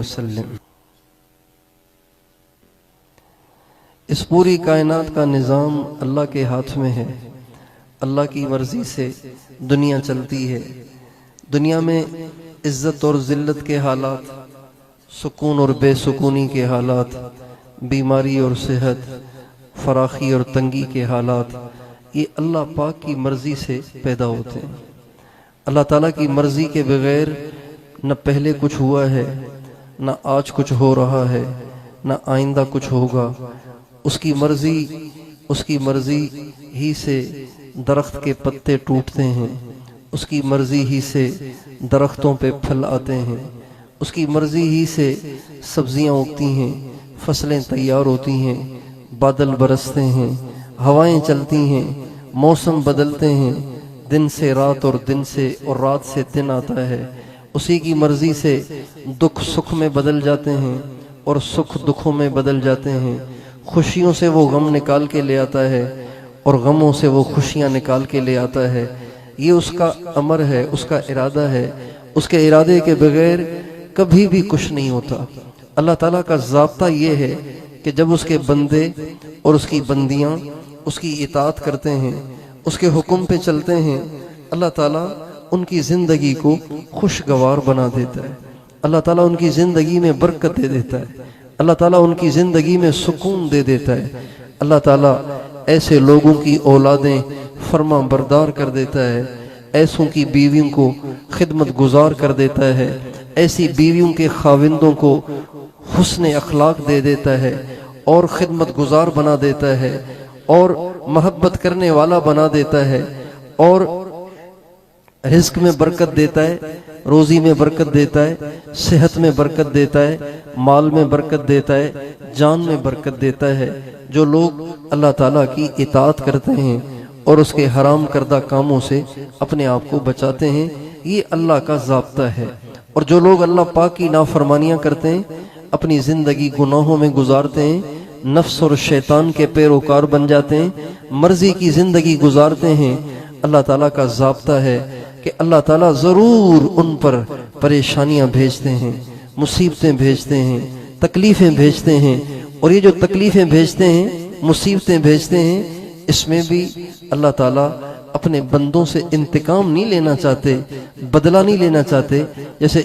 वसल्लम। इस पूरी कायनात का निज़ाम अल्लाह के हाथ में है। अल्लाह की मर्जी से दुनिया चलती है। दुनिया में इज्जत और जिल्लत के हालात, सुकून और बेसुकूनी के हालात, बीमारी और सेहत, फराखी और तंगी के हालात, ये अल्लाह पाक की मर्जी से पैदा होते हैं। अल्लाह ताला की मर्जी के बगैर न पहले कुछ हुआ है, न आज कुछ हो रहा है, न आइंदा कुछ होगा। उसकी मर्जी ही से दरख्त के पत्ते टूटते हैं, उसकी मर्जी ही से दरख्तों पे फल आते हैं, उसकी मर्जी ही से सब्जियां उगती हैं, फसलें तैयार होती हैं, बादल बरसते हैं, हवाएं चलती हैं, मौसम बदलते हैं, दिन से रात और दिन से और रात से दिन आता है। उसी की मर्जी से दुख सुख में बदल जाते हैं और सुख दुखों में बदल जाते हैं। खुशियों से वो गम निकाल के ले आता है और गमों से वो खुशियां निकाल के ले आता है। ये उसका अमर है, उसका इरादा है। उसके इरादे के बगैर कभी भी कुछ नहीं होता। अल्लाह ताला का ज़ाब्ता ये है कि जब उसके बंदे और उसकी बंदियां उसकी इताअत करते हैं, उसके हुक्म पे चलते हैं, अल्लाह ताला उनकी ज़िंदगी को खुशगवार बना देता है। अल्लाह ताला उनकी ज़िंदगी में बरकत दे देता है। अल्लाह ताला उनकी ज़िंदगी में सुकून दे देता है। अल्लाह ताला ऐसे लोगों की औलादें फरमा बरदार कर देता है, ऐसों की बीवियों को खिदमत गुजार कर देता है, ऐसी बीवियों के खाविंदों को हुस्न अखलाक दे देता है और खिदमत गुजार बना देता है और मोहब्बत करने वाला बना देता है और रिज़्क में बरकत देता है, रोज़ी में बरकत देता है, सेहत में बरकत देता है, माल में बरकत देता है, जान में बरकत देता है। जो लोग अल्लाह ताला की इताअत करते हैं और उसके हराम करदा कामों से अपने आप को बचाते हैं, ये अल्लाह का ज़ाब्ता है। और जो लोग अल्लाह पाक की नाफरमानियां करते हैं, अपनी ज़िंदगी गुनाहों में गुजारते हैं, नफ्स और शैतान के पैरोकार बन जाते हैं, मर्जी की ज़िंदगी गुजारते हैं, अल्लाह ताला का ज़ाब्ता है कि अल्लाह ताला ज़रूर उन पर परेशानियां भेजते हैं, मुसीबतें भेजते हैं, तकलीफ़ें भेजते हैं। और ये जो तकलीफ़ें भेजते हैं, मुसीबतें भेजते हैं, इसमें भी अल्लाह ताला अपने बंदों से इंतकाम नहीं लेना चाहते, बदला नहीं लेना चाहते। जैसे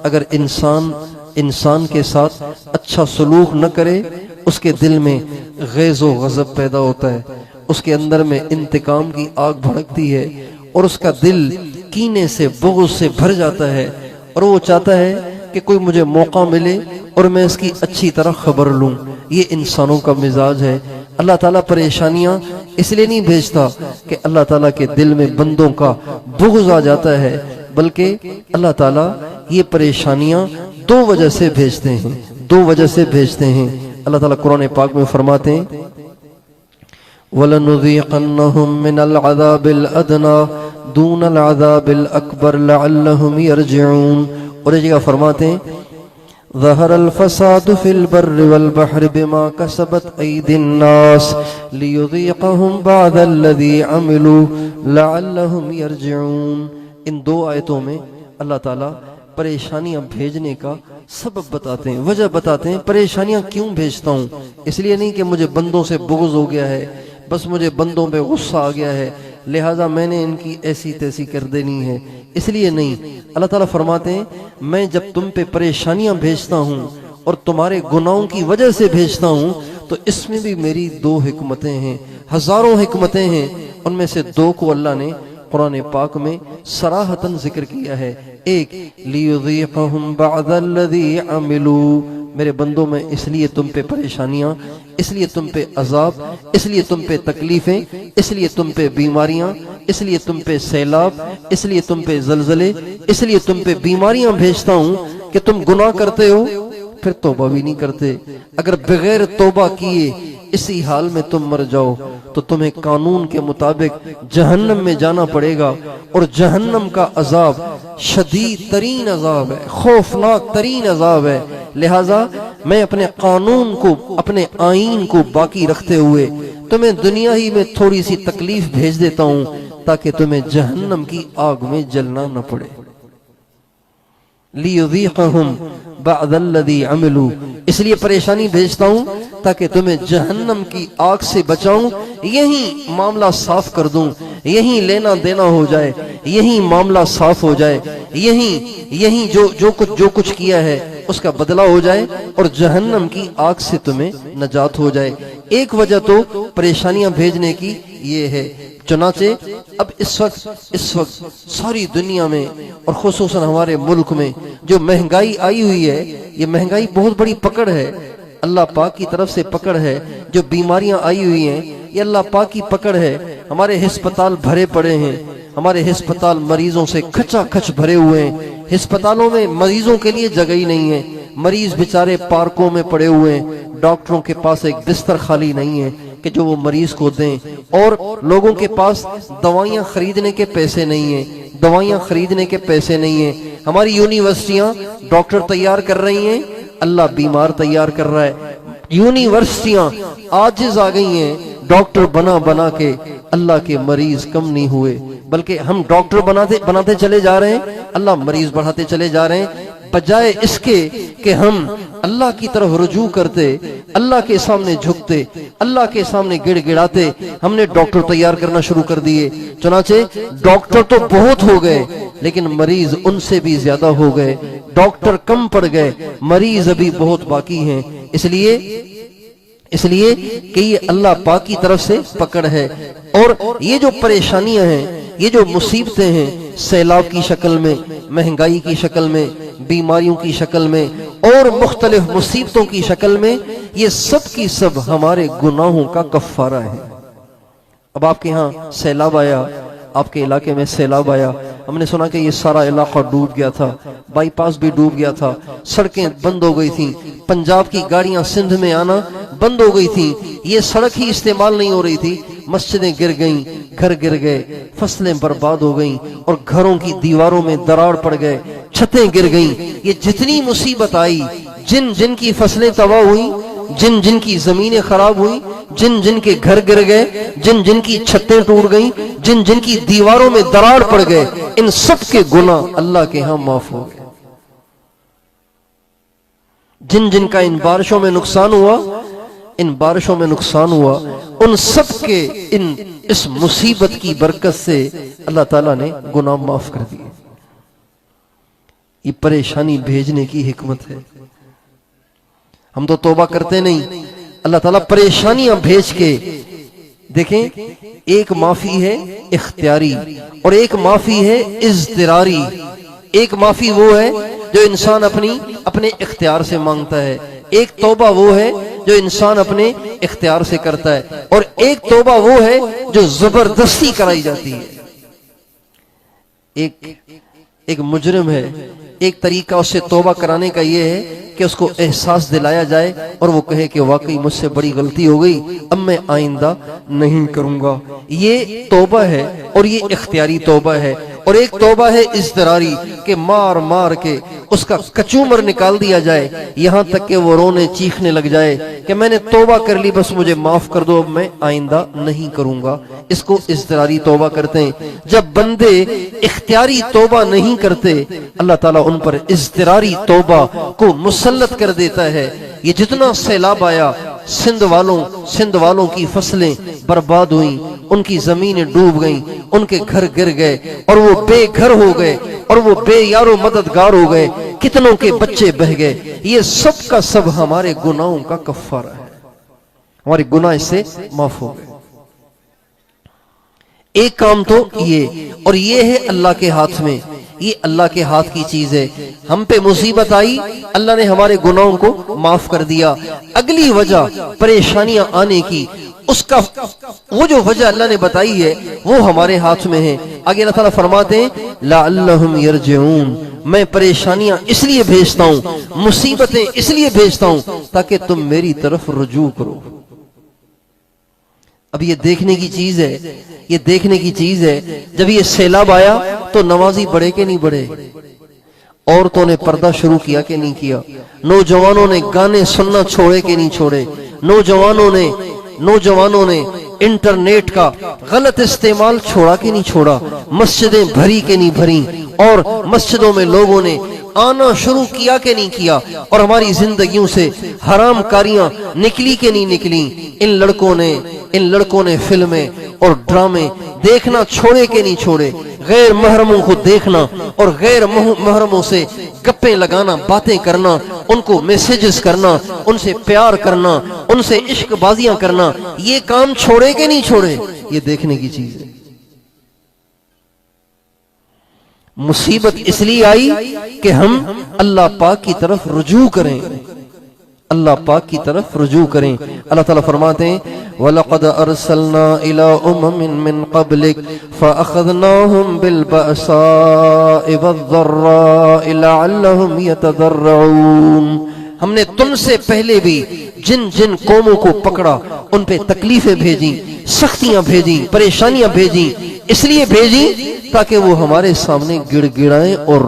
अगर इंसान के साथ अच्छा सलूक न करे, उसके दिल में ग़ैज़ो ग़ज़ब पैदा होता है, उसके अंदर में इंतकाम की आग भड़कती है और उसका दिल कीने से बुग़्ज़ से भर जाता है और वो चाहता है कि कोई मुझे मौका मिले और मैं इसकी अच्छी तरह खबर लूं। ये इंसानों का मिजाज है। अल्लाह ताला परेशानियां इसलिए नहीं भेजता कि अल्लाह ताला के दिल में बंदों का बुग़्ज़ आ जाता है, बल्कि अल्लाह ताला ये परेशानियां दो वजह से भेजते हैं। अल्लाह ताला कुरान पाक में फरमाते हैं, वलनुज़ीक़न्नहुम मिनल अज़ाबिल अदना दूनल अज़ाबिल अकबर लअल्लहुम यरजिऊन। और ये जगह फरमाते हैं, ज़हरल फ़सादु फ़िल बर्रि वल बहरि बिमा कसबत अयदिन्नास लियुज़ीक़हुम बअदल्लज़ी अमिलू लअल्लहुम यरजिऊन। इन दो आयतों में अल्लाह ताला परेशानियां भेजने का सबब बताते हैं, वजह बताते हैं, परेशानियां क्यों भेजता हूँ। इसलिए नहीं कि मुझे बंदों से बुग़्ज़ हो गया है, बस मुझे बंदों पे गुस्सा आ गया है, लिहाजा मैंने इनकी ऐसी तैसी कर देनी है, इसलिए नहीं। अल्लाह ताला फरमाते हैं मैं जब तुम पे परेशानियां भेजता हूँ और तुम्हारे गुनाहों की वजह से भेजता हूँ, तो इसमें भी मेरी दो हिकमतें हैं, हजारों हिकमतें हैं। उनमें से दो को अल्लाह ने कुरान पाक में सराहतन जिक्र किया है। एक, लियुज़ीक़हुम बअदल्लज़ी अमिलू, मेरे बंदों में इसलिए तुम पे परेशानियां, इसलिए तुम पे अजाब, इसलिए तुम पे तकलीफें, इसलिए तुम पे बीमारियां, इसलिए तुम पे सैलाब, इसलिए तुम पे जलजले, इसलिए तुम पे बीमारियां भेजता हूं कि तुम गुनाह करते हो फिर तौबा भी नहीं करते। अगर बगैर तौबा किए इसी हाल में तुम मर जाओ तो तुम्हें कानून के मुताबिक जहन्नम में जाना पड़ेगा, और जहन्नम का अजाब शदीद तरीन अजाब है, खौफनाक तरीन अजाब है। लिहाजा मैं अपने कानून को, अपने आईन को बाकी रखते हुए तुम्हें दुनिया ही में थोड़ी सी तकलीफ भेज देता हूँ ताकि तुम्हें जहन्नम की आग में जलना न पड़े। लियुज़ीक़हुम बअदल्लज़ी अमिलू, इसलिए परेशानी भेजता हूँ ताकि तुम्हें जहन्नम की आग से बचाऊं, यही मामला साफ कर दूं, यही लेना देना हो जाए, यही मामला साफ हो जाए, यही जो कुछ किया है उसका बदला हो जाए और जहन्नम की आग से तुम्हें नजात हो जाए। एक वजह तो परेशानियां भेजने की ये है। चुनाचे अब इस वक्त सारी दुनिया में और खुसूसन हमारे मुल्क में जो महंगाई आई हुई है, ये महंगाई बहुत बड़ी पकड़ है, अल्लाह पाक की तरफ से पकड़ है। जो बीमारियां आई हुई हैं ये अल्लाह पाक की पकड़ है। हमारे हिस्पताल भरे पड़े हैं, हमारे हिस्पताल मरीजों से खचाखच भरे हुए हैं। हिस्पतालों में मरीजों के लिए जगह ही नहीं है, मरीज बेचारे पार्कों में पड़े हुए हैं, डॉक्टरों के पास एक बिस्तर खाली नहीं है कि जो वो मरीज को दें, और लोगों के पास दवाइयां खरीदने के पैसे नहीं है, दवाइयां खरीदने के पैसे नहीं है। हमारी यूनिवर्सिटियां डॉक्टर तैयार कर रही हैं, अल्लाह बीमार तैयार कर रहा है। यूनिवर्सिटियां आजिज आ गई हैं, डॉक्टर बना बना के अल्लाह के मरीज कम नहीं हुए, बल्कि हम डॉक्टर बनाते चले जा रहे हैं, अल्लाह मरीज बढ़ाते चले जा रहे हैं। बजाय इसके कि हम अल्लाह की तरफ रुजू करते, अल्लाह के सामने झुकते, अल्लाह के सामने गिड़गिड़ाते, हमने डॉक्टर तैयार करना शुरू कर दिए। चुनाचे डॉक्टर तो बहुत हो गए लेकिन मरीज उनसे भी ज्यादा हो गए। डॉक्टर कम पड़ गए, मरीज अभी बहुत बाकी हैं। इसलिए कि ये अल्लाह पाक की तरफ से पकड़ है। और ये जो परेशानियां हैं, ये जो मुसीबतें हैं, सैलाब की शक्ल में, महंगाई की शक्ल में, बीमारियों की शक्ल में और मुख्तलिफ मुसीबतों की शक्ल में, ये सब की सब हमारे गुनाहों का कफ्फारा है। अब आपके यहाँ सैलाब आया, आपके इलाके में सैलाब आया, हमने सुना कि ये सारा इलाका डूब गया था, बाईपास भी डूब गया था, सड़कें बंद हो गई थी, पंजाब की गाड़ियां सिंध में आना बंद हो गई थी, ये सड़क ही इस्तेमाल नहीं हो रही थी, मस्जिदें गिर गईं, घर गिर गए, फसलें बर्बाद हो गईं और घरों की दीवारों में दरार पड़ गए, छतें गिर गईं। ये जितनी मुसीबत आई, जिन जिन की फसलें तबाह हुई, जिन जिन की जमीनें खराब हुई, जिन जिन के घर गिर गए, जिन जिन की छतें टूट गईं, जिन जिन की दीवारों में दरार पड़ गए, इन सब के गुनाह अल्लाह के यहां माफ हो गए। जिन जिन का इन बारिशों में नुकसान हुआ, इन बारिशों में नुकसान हुआ, उन सब के इस मुसीबत की बरकत से अल्लाह ताला ने गुनाह माफ कर दिए। ये परेशानी भेजने की हिकमत है। हम तो तौबा करते नहीं, अल्लाह ताला परेशानियां भेज के, देखें, एक माफी है इख्तियारी और एक माफी है इज़्तिरारी। एक माफी वो है जो इंसान अपने इख्तियार से मांगता है, एक तौबा वो है जो इंसान अपने इख्तियार से करता है, और एक तौबा वो है जो जबरदस्ती कराई जाती है। एक मुजरिम है, एक तरीका उससे तौबा कराने का ये है कि उसको एहसास दिलाया जाए और वो कहे कि वाकई मुझसे बड़ी गलती हो गई, अब मैं आइंदा नहीं करूंगा। ये तौबा है और ये इख्तियारी तौबा है। और एक तौबा है इज़्तिरारी के मार मार के उसका कचूमर निकाल दिया जाए, यहां तक कि वो रोने चीखने लग जाए कि मैंने तौबा कर ली, बस मुझे माफ कर दो, अब मैं आइंदा नहीं करूंगा। इसको इज़्तिरारी तौबा करते हैं। जब बंदे इख्तियारी तौबा नहीं करते, अल्लाह ताला उन पर इज़्तिरारी तौबा को मुसल्लत कर देता है। ये जितना सैलाब आया, सिंध वालों की फसलें बर्बाद हुई, उनकी जमीनें डूब गईं, उनके घर गिर गए और वो बेघर हो गए और वो बेयारो मददगार हो गए, कितनों के बच्चे बह गए। ये सब का सब हमारे गुनाहों का कफ़ारा है, हमारे गुनाह इससे माफ हो गए। एक काम तो ये, और ये है अल्लाह के हाथ में, ये अल्लाह के हाथ की चीज है। हम पे मुसीबत आई, अल्लाह ने हमारे गुनाहों को माफ कर दिया। अगली वजह परेशानियां आने की, उसका वो जो वजह अल्लाह ने बताई है वो हमारे हाथ में है। आगे अल्लाह ताला फरमाते हैं लअल्लहुम यरजिऊन, मैं परेशानियां इसलिए भेजता हूं, मुसीबतें इसलिए भेजता हूं ताकि तुम मेरी तरफ रुजू करो। अब ये देखने की चीज है, ये देखने की चीज है, जब ये सैलाब आया तो नमाजी बढ़े के नहीं बढ़े, औरतों ने पर्दा शुरू किया कि नहीं किया, नौजवानों ने गाने सुनना छोड़े के नहीं छोड़े, नौजवानों ने इंटरनेट का गलत इस्तेमाल छोड़ा कि नहीं छोड़ा, मस्जिदें भरी के नहीं भरी, और मस्जिदों में लोगों ने आना शुरू किया कि नहीं किया, और हमारी जिंदगियों से हराम कारियां निकली के नहीं निकली। इन लड़कों ने फिल्में और ड्रामे देखना छोड़े के नहीं छोड़े, गैर महरमों को देखना और गैर महरमों से गप्पे लगाना, बातें करना, उनको मैसेजेस करना, उनसे प्यार करना, उनसे इश्कबाजियां करना, ये काम छोड़े के नहीं छोड़े, ये देखने की चीज है। मुसीबत इसलिए आई कि हम अल्लाह पाक की तरफ रुजू करें, अल्लाह पाक की तरफ रुजू करें। अल्लाह ताला फरमाते हैं वलक़द अरसलना इला उममिन मिन क़ब्लिक फ़अख़ज़नाहुम बिल बअसाइ वज़्ज़र्राइ लअल्लहुम यतज़र्रऊन, हमने तुमसे पहले भी जिन जिन कौमों को पकड़ा उन पे तकलीफें भेजी, सख्तियां भेजी, परेशानियां भेजी, इसलिए भेजी ताकि वो हमारे सामने गिड़गिड़ाएं और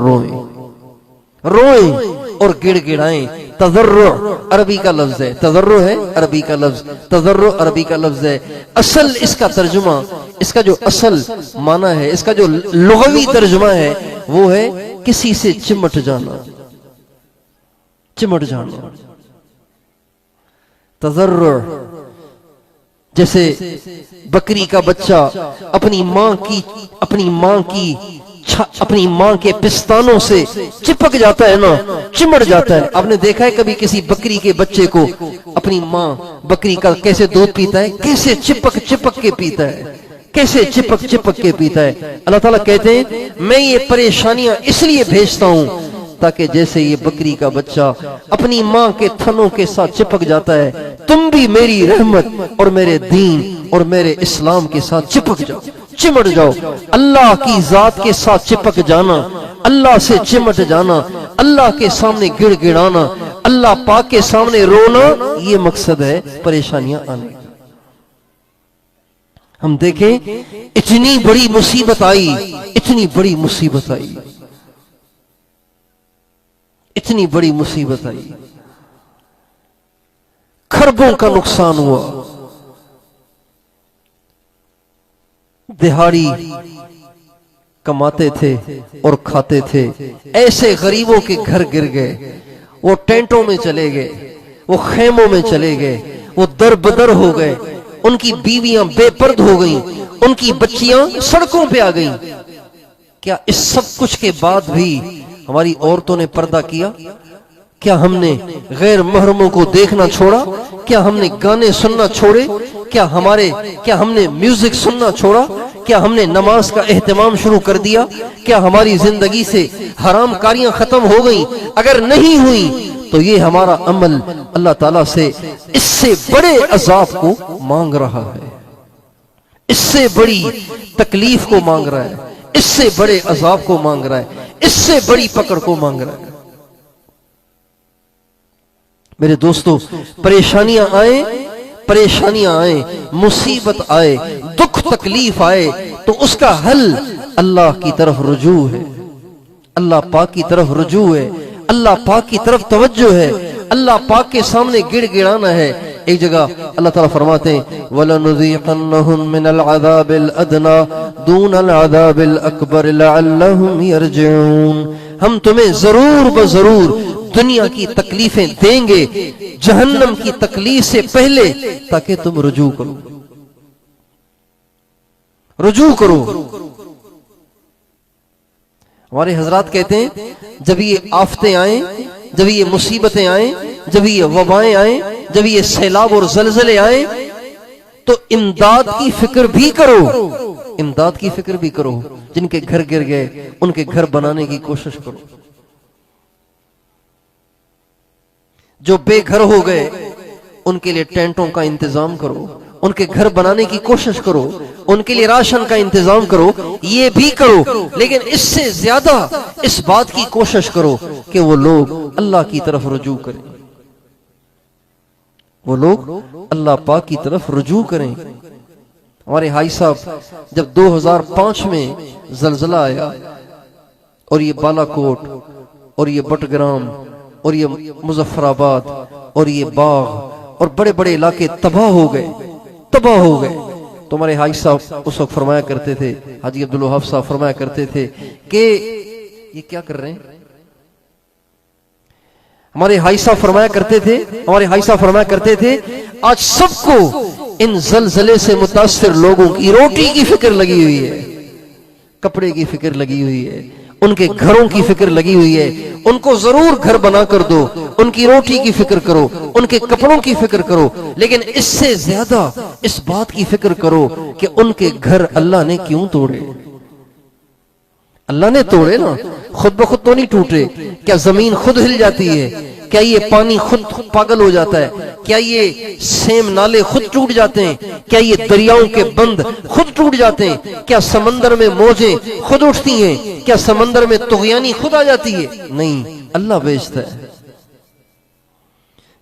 रोएं और गिड़गिड़ाएं। तज़र्रो अरबी का लफ्ज है, तज़र्रो है अरबी का लफ्ज, तज़र्रो अरबी का लफ्ज है। असल इसका तर्जुमा, इसका जो असल माना है, इसका जो लुग़वी तर्जुमा है वो है किसी से चिमट जाना, चिमट जाना। तज़र्रो जैसे बकरी का बच्चा अपनी माँ के पिस्तानों से चिपक जाता है ना, चिमट जाता है। आपने देखा है कभी किसी बकरी के बच्चे को अपनी माँ बकरी का कैसे दूध पीता है, कैसे चिपक चिपक के पीता है, कैसे चिपक चिपक के पीता है। अल्लाह ताला कहते हैं मैं ये परेशानियां इसलिए भेजता हूं ताकि जैसे ये बकरी का बच्चा अपनी माँ के थनों के साथ चिपक जाता है, तुम भी मेरी रहमत और मेरे दीन और मेरे इस्लाम के साथ चिपक जाओ, चिमट जाओ। अल्लाह की जात के साथ चिपक जाना, अल्लाह से चिमट जाना, अल्लाह के सामने गिड़गिड़ाना, अल्लाह पाक के सामने रोना, ये मकसद है परेशानियां आने का। हम देखें इतनी बड़ी मुसीबत आई, इतनी बड़ी मुसीबत आई, इतनी बड़ी मुसीबत आई, खरबों का नुकसान हुआ, दिहाड़ी कमाते थे और खाते थे, ऐसे गरीबों के घर गिर गए, वो टेंटों में चले गए, वो खेमों में चले गए, वो दर बदर हो गए, उनकी बीवियां बेपर्द हो गईं, उनकी बच्चियां सड़कों पे आ गईं। क्या इस सब कुछ के बाद भी हमारी औरतों ने पर्दा किया? क्या हमने गैर महरमों को देखना छोड़ा? क्या हमने गाने सुनना छोड़े? क्या हमने म्यूजिक सुनना छोड़ा? क्या हमने नमाज का एहतमाम शुरू कर दिया? क्या हमारी जिंदगी से हराम कारियां खत्म हो गईं? अगर नहीं हुई तो ये हमारा अमल अल्लाह ताला से इससे बड़े अजाब को मांग रहा है, इससे बड़ी तकलीफ को मांग रहा है, इससे बड़े अजाब को मांग रहा है, इससे बड़ी पकड़ को मांग रहा है। मेरे दोस्तों, परेशानियां आए, मुसीबत आए, दुख तकलीफ आए तो उसका हल अल्लाह की तरफ रुजू है, अल्लाह पाक की तरफ रुजू है, अल्लाह पाक की तरफ तवज्जो है, अल्लाह पाक के सामने गिड़गिड़ाना है। एक जगह अल्लाह ताला फरमाते हैं वलनुज़ीक़न्नहुम मिनल अज़ाबिल अदना दूनल अज़ाबिल अकबर लअल्लहुम यरजिऊन। हम तुम्हें जरूर ब जरूर दुनिया की तकलीफें देंगे जहन्नम की तकलीफ से पहले, ताकि तुम रुजू करो, रुजू करो। हमारे हजरात कहते हैं जब ये आफतें आए, जब ये मुसीबतें आए, जब ये वबाएं आए, जब ये सैलाब और जलजले आए, तो इमदाद की फिक्र भी करो, इमदाद की फिक्र भी करो। जिनके घर गिर गए उनके घर बनाने की कोशिश करो, जो बेघर हो गए उनके लिए टेंटों का इंतजाम करो, उनके घर बनाने की कोशिश करो, उनके लिए राशन का इंतजाम करो, ये भी करो। लेकिन इससे ज्यादा इस बात की कोशिश करो कि वो लोग अल्लाह की तरफ रुजू करें, वो लोग अल्लाह पाक की तरफ रुजू करें। हमारे हाई साहब जब 2005 में जलजला आया और ये बालाकोट और ये बटग्राम और ये मुजफ्फराबाद और ये बाग और बड़े बड़े इलाके तबाह हो गए, तबाह हो गए, तो हमारे हाजी साहब उस वक्त फरमाया करते थे, हाजी अब्दुल वहाब साहब फरमाया करते थे कि ये क्या कर रहे हैं। हमारे हाजी साहब फरमाया करते थे, हमारे हाजी साहब फरमाया करते थे आज सबको इन जलजले से मुतासिर लोगों की रोटी की फिक्र लगी हुई है, कपड़े की फिक्र लगी हुई है, उनके घरों की फिक्र लगी हुई है। उनको जरूर घर बना कर दो, उनकी रोटी की फिक्र करो, उनके कपड़ों की फिक्र करो, लेकिन इससे ज्यादा इस बात की फिक्र करो कि उनके घर अल्लाह ने क्यों तोड़े। अल्लाह ने तोड़े ना, खुद ब खुद तो नहीं टूटे। क्या जमीन खुद हिल जाती है? क्या ये पानी खुद पागल हो जाता है? क्या ये सेम नाले खुद टूट जाते हैं? क्या ये दरियाओं के बंद खुद टूट जाते हैं? क्या समंदर में मौजें खुद उठती हैं? क्या समंदर में तुगयानी खुद आ जाती है? नहीं, अल्लाह भेजता है।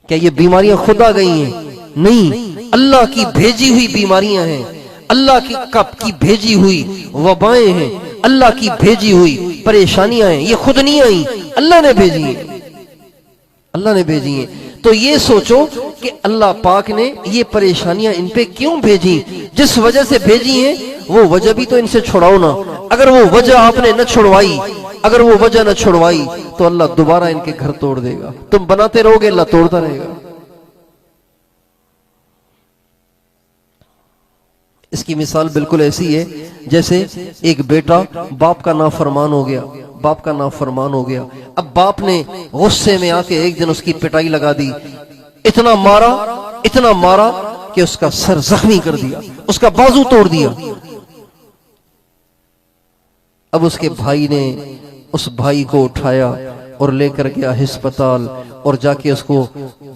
क्या ये बीमारियां खुद आ गई हैं? नहीं, अल्लाह की भेजी हुई बीमारियां हैं, अल्लाह की भेजी हुई वबाएं हैं, अल्लाह की भेजी हुई परेशानियां हैं। ये खुद नहीं आई, अल्लाह ने भेजी है, अल्लाह ने भेजी है। तो ये सोचो कि अल्लाह पाक ने ये परेशानियां इन पे क्यों भेजी, जिस वजह से भेजी हैं वो वजह भी तो इनसे छुड़ाओ ना। अगर वो वजह आपने न छुड़वाई, अगर वो वजह न छुड़वाई तो अल्लाह दोबारा इनके घर तोड़ देगा। तुम बनाते रहोगे, अल्लाह तोड़ता रहेगा। इसकी मिसाल बिल्कुल ऐसी है जैसे एक बेटा बाप का नाफरमान हो गया, बाप का नाफरमान हो गया। अब बाप ने गुस्से में आके एक दिन उसकी पिटाई लगा दी, इतना मारा कि उसका सर जख्मी कर दिया, उसका बाजू तोड़ दिया। अब उसके भाई ने उस भाई को उठाया और लेकर गया अस्पताल और जाके उसको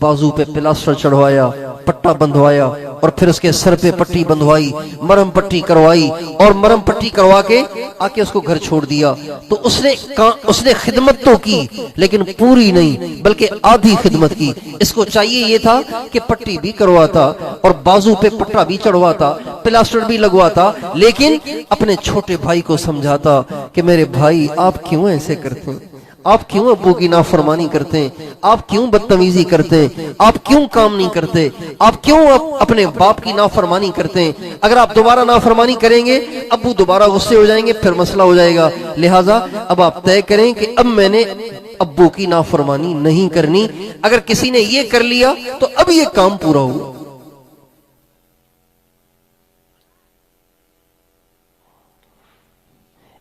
बाजू पे प्लास्टर चढ़वाया, पट्टा बंधवाया और फिर उसके सर पे पट्टी बंधवाई, मरहम पट्टी करवाई और मरहम पट्टी करवा के आके उसको घर छोड़ दिया। तो उसने खिदमत तो की लेकिन पूरी नहीं, बल्कि आधी खिदमत की। इसको चाहिए ये था कि पट्टी भी करवाता और बाजू पे पट्टा भी चढ़वाता, प्लास्टर भी लगवाता, लेकिन अपने छोटे भाई को समझाता कि मेरे भाई आप क्यों ऐसे करते हैं, आप क्यों अब्बू की नाफरमानी करते हैं, आप क्यों बदतमीजी करते हैं, आप क्यों काम नहीं करते, आप क्यों अपने बाप की नाफरमानी करते हैं। अगर आप दोबारा नाफरमानी करेंगे अब्बू दोबारा गुस्से हो जाएंगे, फिर मसला हो जाएगा। लिहाजा अब आप तय करें कि अब मैंने अब्बू की नाफरमानी नहीं करनी। अगर किसी ने ये कर लिया तो अब ये काम पूरा हुआ।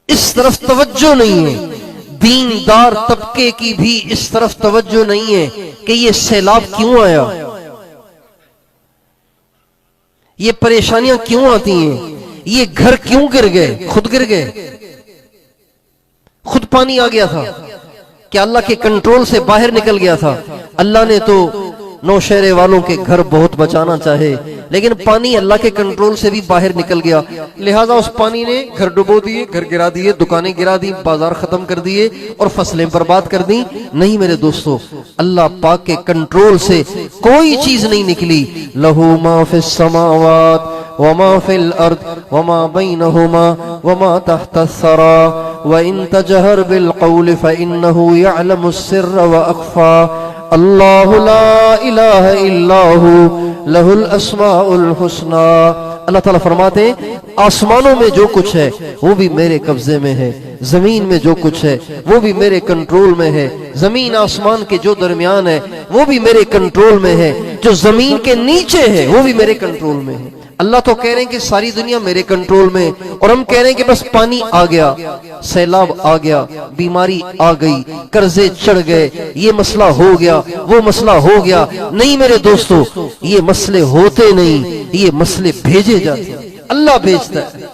इस तरफ तवज्जो नहीं है, दीनदार तबके की भी इस तरफ तवज्जो नहीं है कि ये सैलाब क्यों आया, ये परेशानियां क्यों आती हैं, ये घर क्यों गिर गए, खुद गिर गए, खुद पानी आ गया था, क्या अल्लाह के कंट्रोल से बाहर निकल गया था। अल्लाह ने तो नौशहरे वालों के घर बहुत बचाना चाहे, लेकिन पानी अल्लाह के कंट्रोल से भी बाहर निकल गया। लिहाजा उस पानी ने घर डुबो दिए, घर गिरा दिए, दुकानें गिरा दी, बाजार खत्म कर दिए और फसलें बर्बाद कर दी। नहीं मेरे दोस्तों, अल्लाह पाक के कंट्रोल से कोई चीज नहीं निकली। लहू मा फिस समावात वमा फिल अर्द वमा बैनहुमा वमा तहता सरा व इन तजहर बिल कौल फइन्नहु यअलमुस सिर्र व अख्फा अल्लाहु ला इलाहा इल्ला हु लहुल अस्माउल हुस्ना। अल्लाह ताला फरमाते हैं आसमानों में जो कुछ है वो भी मेरे कब्जे में है, जमीन में जो कुछ है वो भी मेरे कंट्रोल में है, जमीन आसमान के जो दरमियान है वो भी मेरे कंट्रोल में है, जो जमीन के नीचे है वो भी मेरे कंट्रोल में है। अल्लाह तो कह रहे हैं कि सारी दुनिया मेरे कंट्रोल में, और हम कह रहे हैं कि बस पानी आ गया, सैलाब आ गया, बीमारी आ गई, कर्जे चढ़ गए, ये मसला हो गया, वो मसला हो गया। नहीं मेरे दोस्तों, ये मसले होते नहीं, ये मसले भेजे जाते हैं, अल्लाह भेजता है।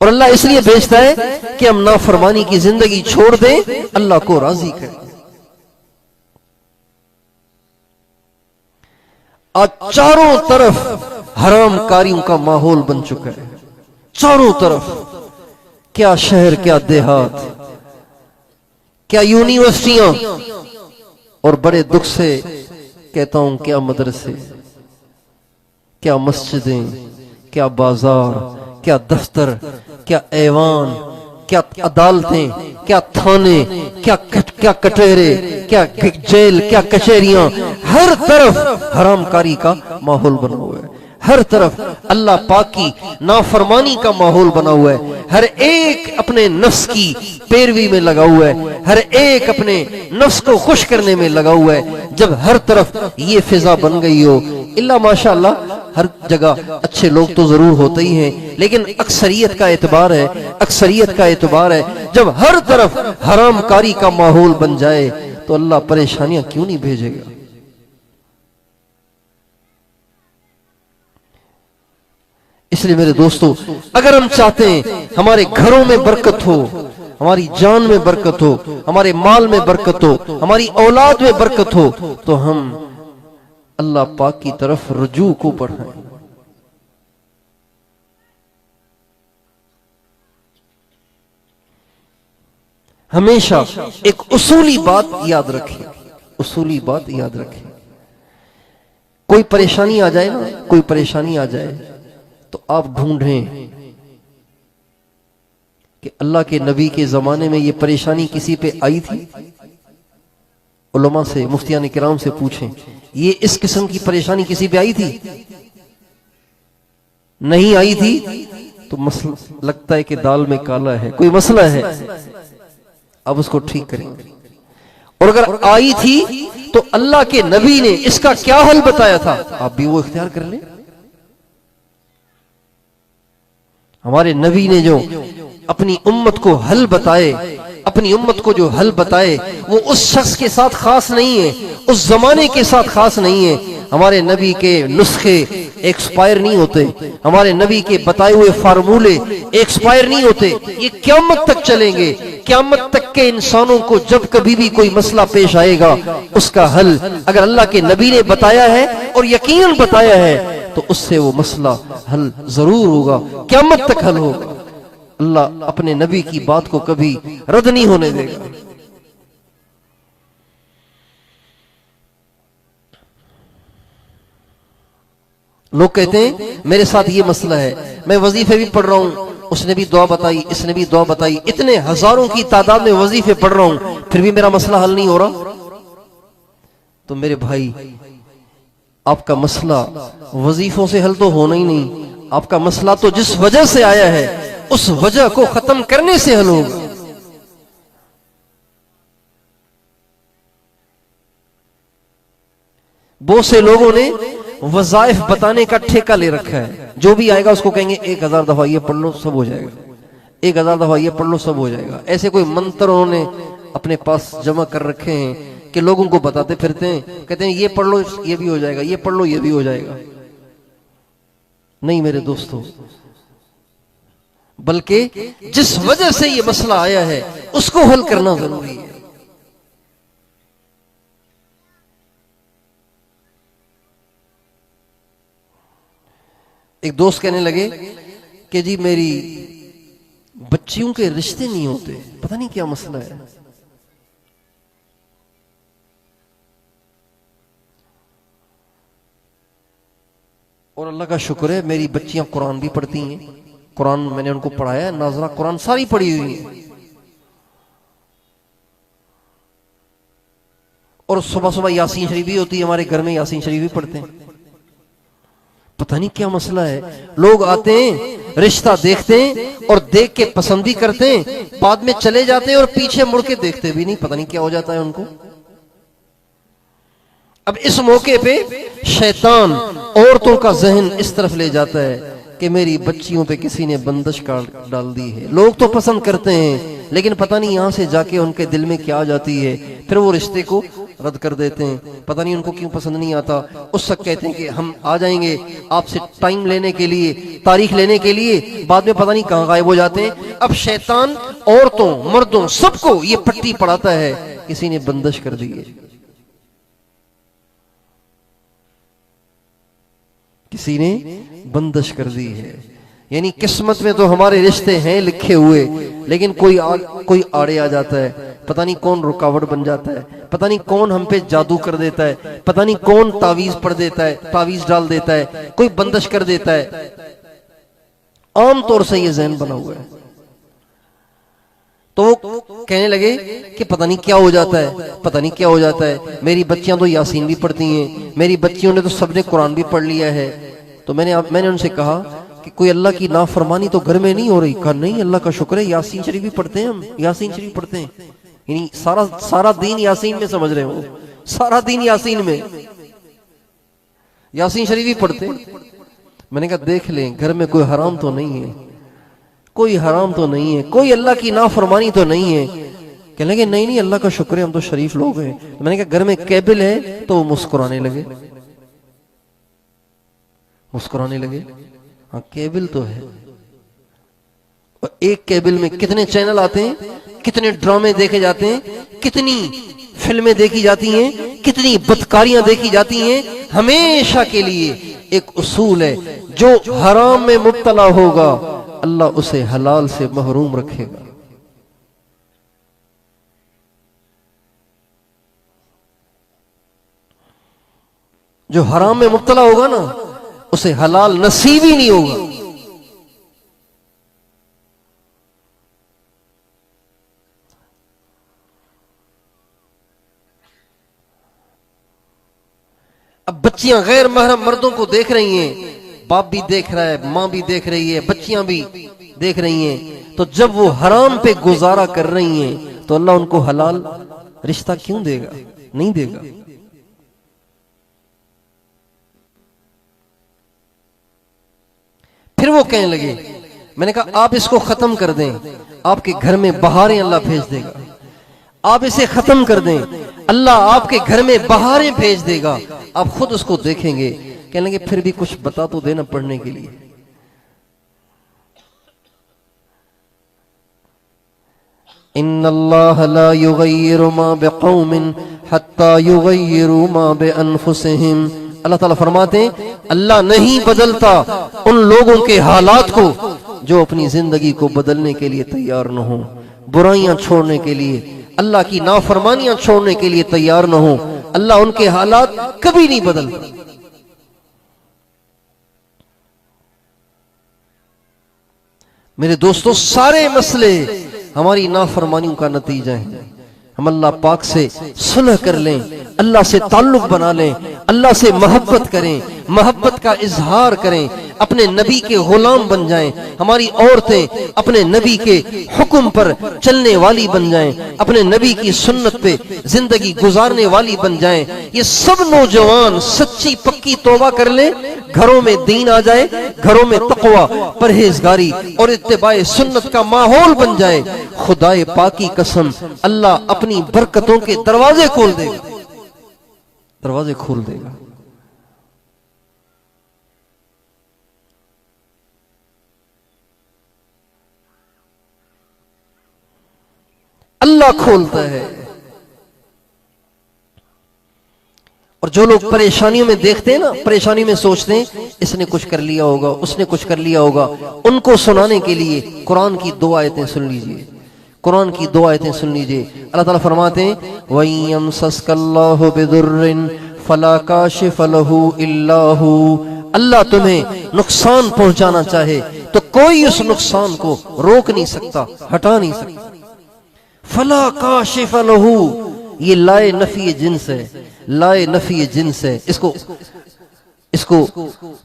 और अल्लाह इसलिए भेजता है कि हम नाफरमानी की जिंदगी छोड़ दें, अल्लाह को राजी करें। आज चारों तरफ हराम कारियों का माहौल बन चुका है, चारों तरफ, क्या शहर, क्या देहात, क्या यूनिवर्सिटियां, और बड़े दुख से कहता हूं क्या मदरसे, क्या मस्जिदें, क्या बाजार, क्या दफ्तर, क्या ऐवान, क्या अदालतें, क्या थाने, क्या कटहरे, क्या जेल, क्या कचहरियां, हर तरफ हरामकारी का माहौल बना हुआ है, हर तरफ अल्लाह पाक की नाफरमानी का माहौल बना हुआ है। हर एक अपने नफ्स की पैरवी में लगा हुआ है, हर एक अपने नफ्स को खुश करने में लगा हुआ है। जब हर तरफ ये फिजा बन गई हो, इल्ला माशाअल्लाह हर जगह अच्छे लोग तो जरूर होते ही हैं, लेकिन अक्सरियत का एतबार है, अक्सरियत का एतबार है। जब हर तरफ हरामकारी का माहौल बन जाए तो अल्लाह परेशानियां क्यों नहीं भेजेगा। इसलिए मेरे दोस्तों, अगर हम चाहते हैं हमारे घरों में बरकत हो, हमारी जान में बरकत हो, हमारे माल में बरकत हो, हमारी औलाद में बरकत हो, तो हम अल्लाह पाक की तरफ रुजू को बढ़ाएं। हमेशा एक उसूली बात याद रखें, उसूली बात याद रखें। कोई परेशानी आ जाए ना, कोई परेशानी आ जाए तो आप ढूंढें कि अल्लाह के नबी के जमाने में ये परेशानी किसी पे आई थी। उलमा से, मुफ्तियान किराम से पूछें, ये इस किस्म की परेशानी किसी पे आई थी? नहीं आई थी तो मसला लगता है कि दाल में काला है, कोई मसला है, अब उसको ठीक करेंगे। और अगर आई थी तो अल्लाह के नबी ने इसका क्या हल बताया था, आप भी वो इख्तियार कर लें। हमारे नबी ने जो अपनी उम्मत को हल बताए, अपनी उम्मत को जो हल बताए, वो उस शख्स के साथ खास नहीं है, उस जमाने के साथ खास नहीं है। हमारे नबी के नुस्खे एक्सपायर नहीं होते, हमारे नबी के बताए हुए फार्मूले एक्सपायर नहीं होते, ये क़यामत तक चलेंगे। क़यामत तक के इंसानों को जब कभी भी कोई मसला पेश आएगा, उसका हल अगर अल्लाह के नबी ने बताया है और यकीनन बताया है तो उससे वो मसला हल जरूर होगा, क़यामत तक हल होगा। अल्लाह अपने नबी की बात को कभी रद्द नहीं होने देगा। लोग कहते हैं मेरे साथ ये मसला है, मैं वजीफे भी पढ़ रहा हूं, उसने भी दुआ बताई, इसने भी दुआ बताई, इतने हजारों की तादाद में वजीफे पढ़ रहा हूं, फिर भी मेरा मसला हल नहीं हो रहा। तो मेरे भाई, आपका मसला वजीफों से हल तो होना ही नहीं, आपका मसला तो जिस वजह से आया है उस वजह को खत्म करने से हल होगा। बहुत से लोगों ने वज़ाइफ बताने का ठेका ले रखा है, जो भी आएगा उसको कहेंगे 1000 दफा ये पढ़ लो सब हो जाएगा, 1000 दफा ये पढ़ लो सब हो जाएगा। ऐसे कोई मंत्र उन्होंने अपने पास जमा कर रखे हैं कि लोगों को बताते फिरते हैं, कहते हैं ये पढ़ लो ये भी हो जाएगा, ये पढ़ लो ये भी हो जाएगा। नहीं मेरे दोस्तों, बल्कि जिस वजह से ये मसला आया है उसको हल करना जरूरी है। एक दोस्त कहने लगे कि जी मेरी बच्चियों के रिश्ते नहीं होते, पता नहीं क्या मसला है। और अल्लाह का शुक्र है मेरी बच्चियां कुरान भी पढ़ती हैं, कुरान मैंने उनको पढ़ाया है, नाजरा कुरान सारी पढ़ी हुई है। और सुबह सुबह यासीन शरीफ भी होती है, हमारे घर में यासीन शरीफ भी पढ़ते हैं। पता नहीं क्या मसला है, लोग आते हैं, रिश्ता देखते हैं और देख के पसंद भी करते हैं, बाद में चले जाते हैं और पीछे मुड़ के देखते भी नहीं, पता नहीं क्या हो जाता है उनको। अब इस मौके पे शैतान औरतों का जहन इस तरफ ले जाता है कि मेरी बच्चियों पे किसी ने बंदिश डाल दी है। लोग तो पसंद करते हैं, लेकिन पता नहीं यहां से जाके उनके दिल में क्या आ जाती है, फिर वो रिश्ते को रद्द कर देते हैं। पता नहीं उनको क्यों पसंद नहीं आता। उस वक्त कहते हैं कि हम आ जाएंगे आपसे टाइम लेने के लिए, तारीख लेने के लिए, बाद में पता नहीं कहां गायब हो जाते हैं। अब शैतान औरतों मर्दों सबको ये पट्टी पढ़ाता है, किसी ने बंदिश कर दी है, किसी ने बंदिश कर दी है। यानी किस्मत में तो हमारे रिश्ते हैं लिखे हुए, लेकिन कोई आड़े आ जाता है, पता नहीं कौन रुकावट बन जाता है, पता नहीं कौन हम पे जादू कर देता है, पता नहीं कौन तावीज पढ़ देता है, तावीज डाल देता है, कोई बंदिश कर देता है। आमतौर से ये जहन बना हुआ है। तो वो कहने लगे कि पता नहीं क्या हो जाता है, पता नहीं क्या हो जाता है। मेरी बच्चियां तो यासीन भी पढ़ती हैं, मेरी बच्चियों ने तो सबने कुरान भी पढ़ लिया है। तो मैंने उनसे कहा कि कोई अल्लाह की नाफरमानी तो घर में नहीं हो रही। कहा नहीं, अल्लाह का शुक्र है, यासीन शरीफ भी पढ़ते हैं हम, यासीन शरीफ पढ़ते हैं। यानी सारा दिन यासीन में समझ रहे हो, सारा दिन यासीन में, यासीन शरीफ भी पढ़ते हैं। मैंने कहा देख लें घर में कोई हराम तो नहीं है, कोई हराम तो नहीं है, कोई अल्लाह की नाफरमानी तो नहीं है। कहने लगे नहीं अल्लाह का शुक्र है, हम तो शरीफ लोग हैं। तो मैंने कहा घर में केबिल है, तो वो मुस्कुराने लगे, मुस्कुराने लगे। हाँ केबिल तो है, और एक केबिल में कितने चैनल आते हैं, कितने ड्रामे देखे जाते हैं, कितनी फिल्में देखी जाती हैं, कितनी बदकारियां देखी जाती हैं। हमेशा के लिए एक उसूल है, जो हराम में मुब्तला होगा अल्लाह उसे हलाल से महरूम रखेगा। जो हराम में मुब्तला होगा ना, उसे हलाल नसीब ही नहीं होगा। अब बच्चियां गैर महरम मर्दों को देख रही हैं, बाप भी देख रहा है, मां भी देख रही है, बच्चियां भी देख रही हैं। तो जब वो हराम पे गुजारा कर रही हैं, तो अल्लाह उनको हलाल रिश्ता क्यों देगा? नहीं देगा। फिर वो कहने लगे, मैंने कहा आप इसको खत्म कर दें, आपके घर में बहारें अल्लाह भेज देगा। आप इसे खत्म कर दें, अल्लाह आपके घर में बहारें भेज देगा, आप खुद उसको देखेंगे। कहने लगे फिर भी कुछ बता तो देना पढ़ने के लिए। इन्नल्लाह ला युगय्यिरु मा बिक़ौमिन हत्ता युगय्यिरु मा बिअनफुसिहिम। अल्लाह ताला फरमाते हैं अल्लाह नहीं बदलता उन लोगों के हालात को जो अपनी जिंदगी को बदलने के लिए तैयार न हो, बुराइयां छोड़ने के लिए, अल्लाह की नाफरमानियां छोड़ने के लिए तैयार न हो। अल्लाह उनके हालात कभी नहीं बदलता। मेरे दोस्तों, सारे मसले हमारी नाफरमानियों का नतीजा है। हम अल्लाह पाक से सुलह कर लें, अल्लाह से ताल्लुक बना लें, अल्लाह से मोहब्बत करें, मोहब्बत का इजहार करें, अपने नबी के गुलाम बन जाएं। हमारी औरतें अपने नबी के हुक्म पर चलने वाली बन जाएं, अपने नबी की सुन्नत पे जिंदगी गुजारने वाली बन जाएं। ये सब नौजवान सच्ची पक्की तौबा कर ले, घरों में दीन आ जाए, घरों में तकवा, परहेजगारी और इत्तिबाए सुन्नत का माहौल बन जाए। खुदाए पाकी कसम, अल्लाह अपनी बरकतों के दरवाजे खोल देगा, दरवाजे खोल देगा। अल्लाह खोलता है। और जो लोग परेशानियों में देखते हैं ना, परेशानी में सोचते हैं इसने कुछ कर लिया होगा, उसने कुछ कर लिया होगा, उनको सुनाने के लिए कुरान की दो आयतें सुन लीजिए, कुरान की दो आयतें सुन लीजिए। अल्लाह ताला फरमाते हैं वयमसस्कल्लाहु बिदुर्रिन फला काशिफ लहू इल्ला हू अल्लाह तुम्हें नुकसान पहुंचाना चाहे तो कोई उस नुकसान को रोक नहीं सकता, हटा नहीं सकता। फला काशिफ लहू, ये लाए नफी जिन्स है, लाए नफी जिन्स है। इसको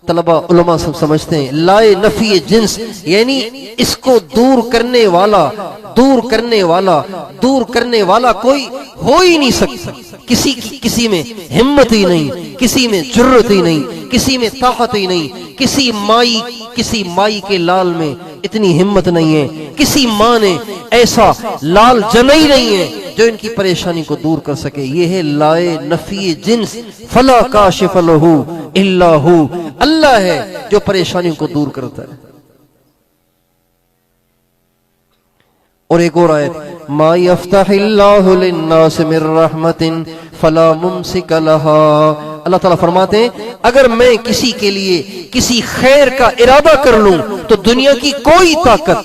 तलबा उलमा सब समझते हैं। लाए नफी जिन्स यानी इसको दूर करने वाला कोई हो ही नहीं सकता। किसी में हिम्मत ही नहीं, किसी में जुर्रत ही नहीं, किसी में ताकत ही नहीं, किसी माई के लाल में इतनी हिम्मत नहीं है, किसी माँ ने ऐसा लाल जना ही नहीं है जो इनकी परेशानी को दूर कर सके। ये है लाए नफी जिन्स। फला काशिफ लहू इल्ला हू, अल्लाह है जो परेशानियों को दूर करता है। और एक और आयत, मा यफ्तहिल्लाहु लिन्नास मिर रहमतिन फला मुमसिक लहा। अल्लाह ताला फरमाते हैं अगर मैं किसी के लिए किसी खैर का इरादा कर लूं तो दुनिया की कोई ताकत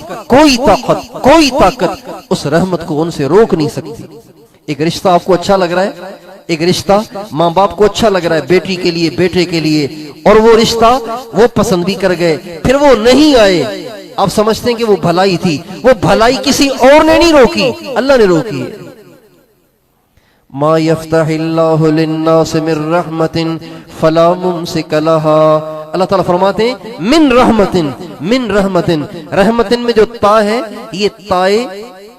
उस रहमत को उनसे रोक नहीं सकती। एक रिश्ता आपको अच्छा लग रहा है, एक रिश्ता माँ बाप को अच्छा लग रहा है, बेटी के लिए बेटे के लिए, और वो रिश्ता वो पसंद भी कर गए, फिर वो नहीं आए। आप समझते हैं कि वो भलाई थी, वो भलाई किसी और ने नहीं रोकी, अल्लाह ने रोकी है। मा यफ्तहिल्लाहु लिन्नास मिर रहमतिन फला मुमसिक लहा। अल्लाह ताला फरमाते हैं मिन रहमतिन, रहमतिन में जो ता है,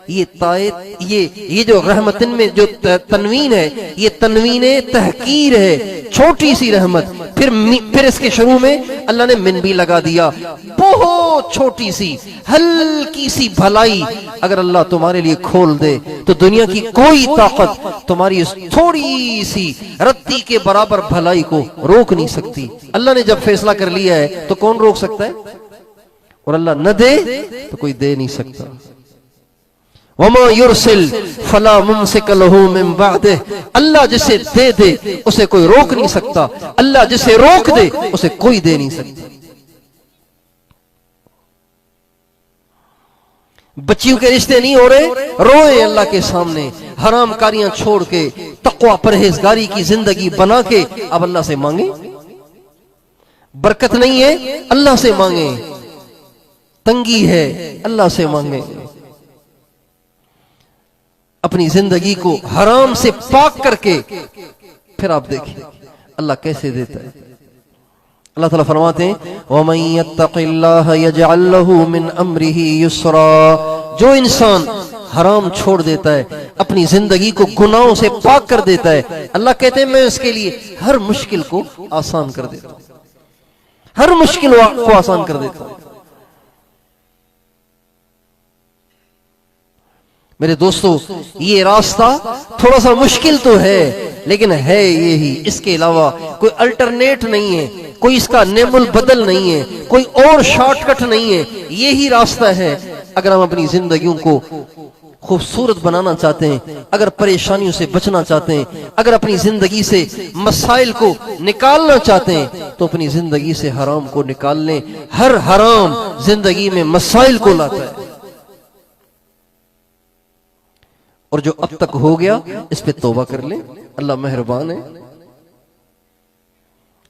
ये जो रहमतिन में जो तनवीन है, ये तनवीन तहकीर है, छोटी सी रहमत। फिर इसके शुरू में अल्लाह ने मिन भी लगा दिया। बहुत छोटी सी हल्की सी भलाई अगर अल्लाह तुम्हारे लिए खोल दे तो दुनिया की कोई ताकत तुम्हारी इस थोड़ी सी रत्ती के बराबर भलाई को रोक नहीं सकती। अल्लाह ने जब फैसला कर लिया है तो कौन रोक सकता है? और अल्लाह न दे तो कोई दे नहीं सकता। वमा युरसिल फला मुमसिक लहू मिन बादिह, अल्लाह जिसे दे उसे कोई रोक नहीं सकता, अल्लाह जिसे रोक दे उसे कोई दे नहीं सकता। बच्चियों के रिश्ते नहीं हो रहे, रोए अल्लाह के सामने, हराम कारियां छोड़ के तकवा परहेजगारी की जिंदगी बना के अब अल्लाह से मांगे। बरकत नहीं है, अल्लाह से मांगे। तंगी है, अल्लाह से मांगे। अपनी जिंदगी को हराम से पाक करके फिर आप देखिए अल्लाह कैसे देता है। अल्लाह ताला फरमाते हैं वमन यत्तक़िल्लाह यजअल लहू मिन अम्रिही युस्रा। जो इंसान हराम छोड़ देता है, अपनी जिंदगी को गुनाहों से पाक कर देता है, अल्लाह कहते हैं मैं उसके लिए हर मुश्किल को आसान कर देता हूं, हर मुश्किल को आसान कर देता हूं। मेरे दोस्तों, ये रास्ता थोड़ा सा मुश्किल तो है, लेकिन है यही, इसके अलावा कोई अल्टरनेट नहीं है, कोई इसका नेमुल बदल नहीं है, कोई और शॉर्टकट नहीं है। यही रास्ता है अगर हम अपनी जिंदगियों को खूबसूरत बनाना चाहते हैं, अगर परेशानियों से बचना चाहते हैं, अगर अपनी जिंदगी से मसाइल को निकालना चाहते हैं तो अपनी जिंदगी से हराम को निकाल लें। हर हराम जिंदगी में मसाइल को लाता है, और जो अब तक हो गया इस पे तौबा कर ले। अल्लाह मेहरबान है,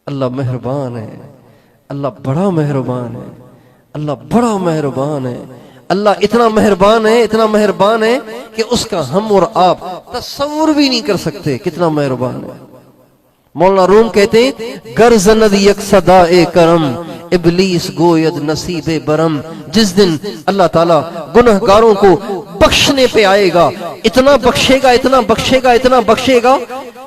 अल्लाह मेहरबान है, अल्लाह बड़ा मेहरबान है, अल्लाह बड़ा मेहरबान है। अल्लाह इतना मेहरबान है, इतना मेहरबान है कि उसका हम और आप तस्वुर भी नहीं कर सकते कितना मेहरबान है। मौलाना रूम कहते हैं गर्जनद यकसदा ए करम इबलीस गोयद नसीबे बरम। जिस दिन अल्लाह ताला गुनहगारों को बख्शने पे आएगा, इतना बख्शेगा, इतना बख्शेगा, इतना बख्शेगा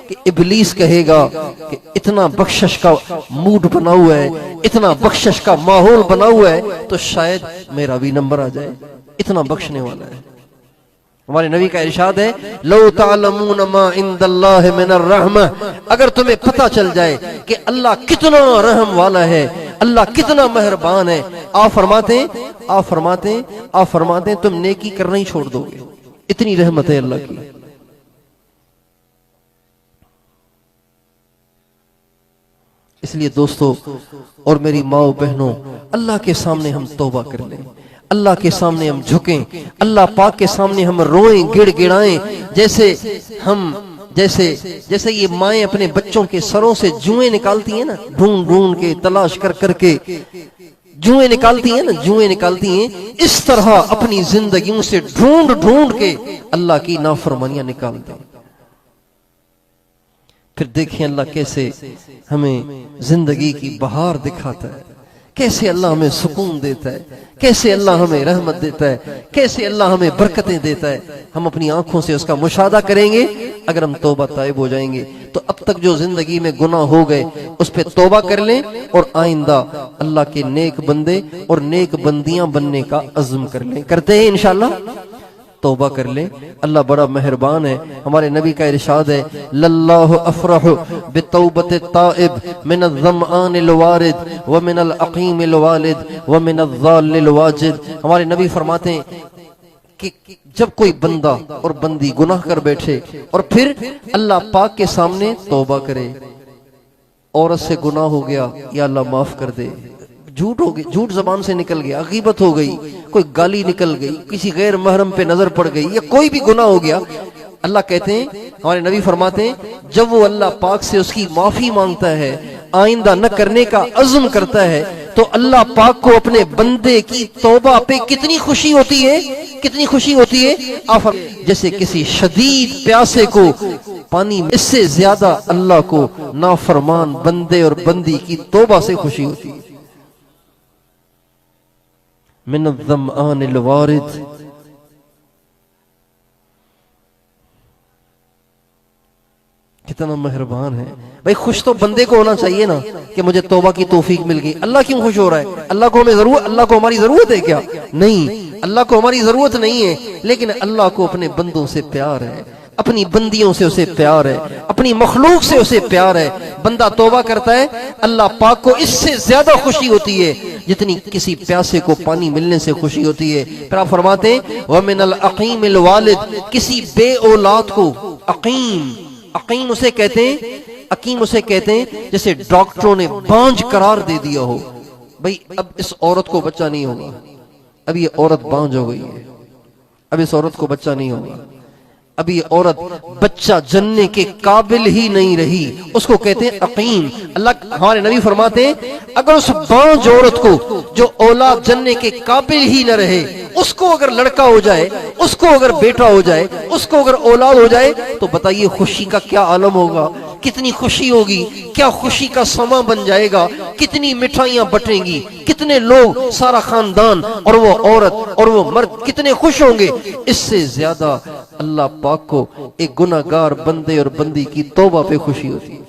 कि इबलीस कहेगा कि इतना बख्शिश का मूड बना हुआ है, इतना बख्शिश का माहौल बना हुआ है तो शायद मेरा भी नंबर आ जाए, इतना बख्शने वाला है। हमारे नबी का इरशाद है लो तालमून मा इंदल्लाह मिनर रहमह, अगर तुम्हें पता चल जाए कि अल्लाह कितना रहम वाला है, अल्लाह कितना मेहरबान है, आप फरमाते हैं तुम नेकी करना ही छोड़ दोगे, इतनी रहमत है अल्लाह की। इसलिए दोस्तों और मेरी माओ बहनों, अल्लाह के सामने हम तौबा कर लें, अल्लाह के सामने हम झुकें, अल्लाह पाक के सामने हम रोएं गिड़गिड़ाएं, जैसे हम जैसे जैसे ये माएं अपने बच्चों के सरों से जुएं निकालती हैं ना, ढूंढ ढूंढ के तलाश कर करके जुएं निकालती हैं ना, जुएं निकालती हैं, इस तरह अपनी जिंदगियों से ढूंढ ढूंढ के अल्लाह की नाफरमानियां निकालते हैं। फिर देखिए अल्लाह कैसे हमें जिंदगी की बहार दिखाता है, कैसे अल्लाह हमें सुकून देता है, कैसे अल्लाह हमें रहमत देता है, कैसे अल्लाह हमें बरकतें देता है। हम अपनी आंखों से उसका मुशाहदा करेंगे अगर हम तौबा ताइब हो जाएंगे तो। अब तक जो जिंदगी में गुनाह हो गए उस पर तौबा कर लें और आइंदा अल्लाह के नेक बंदे और नेक बंदियां बनने का अज़्म कर लें। करते हैं इंशाअल्लाह, तौबा कर लें। अल्लाह बड़ा मेहरबान है। हमारे नबी का इरशाद है, लल्लाहु अफरहु बितौबत ताइब मिनल ज़मआनिल वारिद व मिनल अकीमिल वालिद व मिनल ज़ालिल वाजिद। हमारे नबी फरमाते हैं कि जब कोई बंदा और बंदी गुनाह कर बैठे और फिर अल्लाह पाक के सामने तौबा करे, औरत से गुनाह हो गया, या अल्लाह माफ कर दे, झूठ हो गई, झूठ जबान से निकल गया, गीबत हो गई, कोई गाली निकल गई, किसी गैर महरम पे नजर पड़ गई, या कोई भी गुनाह हो गया, अल्लाह कहते हैं, हमारे नबी फरमाते हैं, जब वो अल्लाह पाक से उसकी माफी मांगता है, आइंदा न करने का अज़्म करता है, तो अल्लाह पाक को अपने बंदे की तौबा पे कितनी खुशी होती है, कितनी खुशी होती है। आप जैसे किसी शदीद प्यासे को पानी, इससे ज्यादा अल्लाह को नाफरमान बंदे और बंदी की तौबा से खुशी होती है। मिन ज़मआनिल वारिद, कितना मेहरबान है भाई। खुश तो बंदे को होना चाहिए ना कि मुझे तौबा की तौफीक मिल गई। अल्लाह क्यों खुश हो रहा है? अल्लाह को हमें जरूरत, अल्लाह को हमारी जरूरत है क्या? नहीं, अल्लाह को हमारी जरूरत नहीं है, लेकिन अल्लाह को अपने बंदों से प्यार है, अपनी बंदियों से उसे प्यार है, अपनी मखलूक से उसे प्यार है। बंदा तौबा करता है, अल्लाह पाक को इससे ज्यादा खुशी होती है जितनी किसी प्यासे को पानी मिलने से खुशी होती है। फिर आप फरमाते हैं, व मिनल अकीमिल वालिद, किसी बे औलाद को, अकीम, अकीम उसे कहते हैं, अकीम उसे कहते हैं जैसे डॉक्टरों ने बांझ करार दे दिया हो, भाई अब इस औरत को बच्चा नहीं होगा, अब ये औरत बांझ हो गई है, अब इस औरत को बच्चा नहीं होगा, अब ये औरत बच्चा जनने के काबिल ही नहीं रही, उसको कहते हैं अकीम। अल्लाह, हमारे नबी फरमाते हैं, अगर उस बांझ औरत को जो औलाद जनने के काबिल ही न रहे, उसको अगर लड़का हो जाए, उसको अगर बेटा हो जाए, उसको अगर औलाद हो जाए, तो बताइए खुशी का क्या आलम होगा, कितनी खुशी होगी, क्या खुशी का समा बन जाएगा, कितनी मिठाइयां बटेंगी, कितने लोग, सारा खानदान और वो औरत और वो मर्द कितने खुश होंगे। इससे ज्यादा अल्लाह पाक को एक गुनाहगार बंदे और बंदी की तौबा पे खुशी होती है।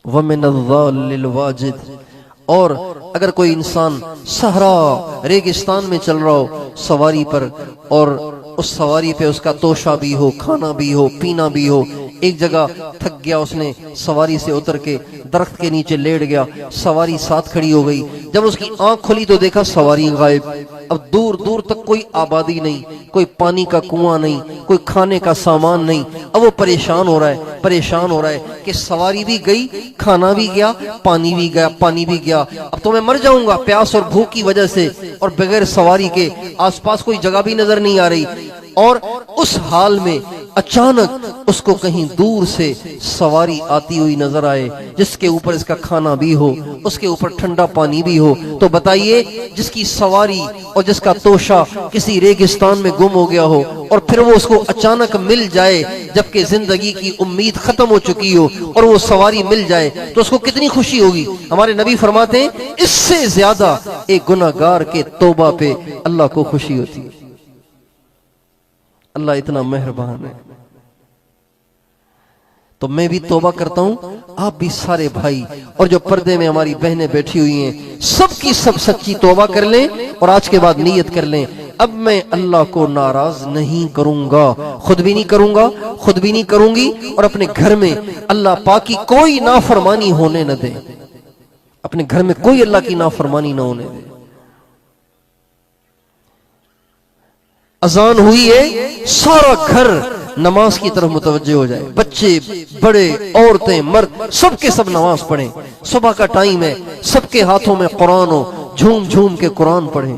वमिनल ज़ालिल वाजिद, और अगर कोई इंसान सहरा रेगिस्तान में चल रहा हो सवारी पर, और उस सवारी पे उसका तोशा भी हो, खाना भी हो, पीना भी हो, एक जगह थक गया, उसने सवारी से उतर के दरख्त के नीचे लेट गया, सवारी साथ खड़ी हो गई, जब उसकी आंख खुली तो देखा सवारी गायब। अब दूर दूर तक कोई आबादी नहीं, कोई पानी का कुआं नहीं, कोई खाने का सामान नहीं। अब वो परेशान हो रहा है, परेशान हो रहा है कि सवारी भी गई, खाना भी गया, पानी भी गया, पानी भी गया, अब तो मैं मर जाऊंगा प्यास और भूख की वजह से, और बगैर सवारी के आसपास कोई जगह भी नजर नहीं आ रही। और उस हाल में अचानक उसको कहीं दूर से सवारी आती हुई नजर आए, जिसके ऊपर इसका खाना भी हो, उसके ऊपर ठंडा पानी भी हो, तो बताइए जिसकी सवारी और जिसका तोशा किसी रेगिस्तान में गुम हो गया हो, और फिर वो उसको अचानक मिल जाए जबकि जिंदगी की उम्मीद खत्म हो चुकी हो, और वो सवारी मिल जाए, तो उसको कितनी खुशी होगी। हमारे नबी फरमाते हैं, इससे ज्यादा एक गुनाहगार के तौबा पे अल्लाह को खुशी होती है। अल्लाह इतना मेहरबान है। तो मैं भी तौबा करता हूं, आप भी सारे भाई और जो पर्दे में हमारी बहनें बैठी हुई हैं, सबकी सब सच्ची तौबा कर लें और आज के बाद नीयत कर लें, अब मैं अल्लाह को नाराज नहीं करूंगा, खुद भी नहीं करूंगा, खुद भी नहीं करूंगी, और अपने घर में अल्लाह पाक की कोई नाफरमानी होने न दे, अपने घर में कोई अल्लाह की नाफरमानी न होने दे। अजान हुई है, सारा घर नमाज की तरफ मुतवज्जे हो जाए, बच्चे बड़े औरतें मर्द सबके सब नमाज पढ़ें। सुबह का टाइम है, सबके हाथों में कुरान हो, झूम झूम के कुरान पढ़ें,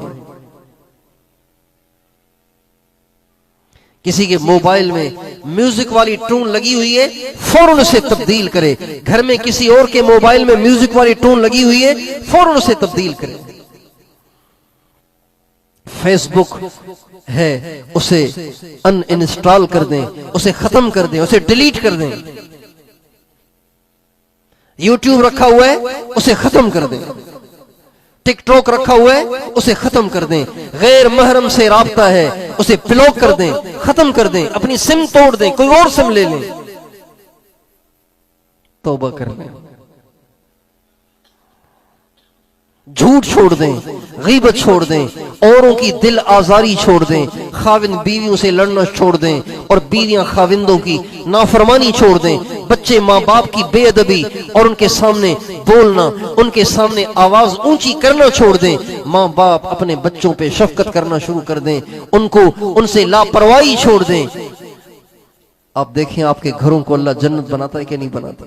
किसी के मोबाइल में म्यूजिक वाली टून लगी हुई है, फौरन उसे तब्दील करे। घर में किसी और के मोबाइल में म्यूजिक वाली टून लगी हुई है, फौरन उसे तब्दील करे। फेसबुक है, उसे अनइंस्टॉल कर दें, उसे खत्म कर दें, उसे डिलीट कर दें। यूट्यूब रखा हुआ है, उसे खत्म कर दें। टिकटॉक रखा हुआ है, उसे खत्म कर दें। गैर महरम से राब्ता है, उसे ब्लॉक कर दें, खत्म कर दें। अपनी सिम तोड़ दें, कोई और सिम ले लें। तौबा कर लें, झूठ छोड़ दें, गीबत छोड़ दें, औरों की दिल आजारी छोड़ दें, खाविंद बीवियों से लड़ना छोड़ दें और बीवियां खाविंदों की नाफरमानी छोड़ दें। बच्चे माँ बाप की बेअदबी और उनके सामने बोलना, उनके सामने आवाज ऊंची करना छोड़ दें। माँ बाप अपने बच्चों पे शफकत करना शुरू कर दें, उनसे लापरवाही छोड़ दें। आप देखें आपके घरों को अल्लाह जन्नत बनाता है कि नहीं बनाता?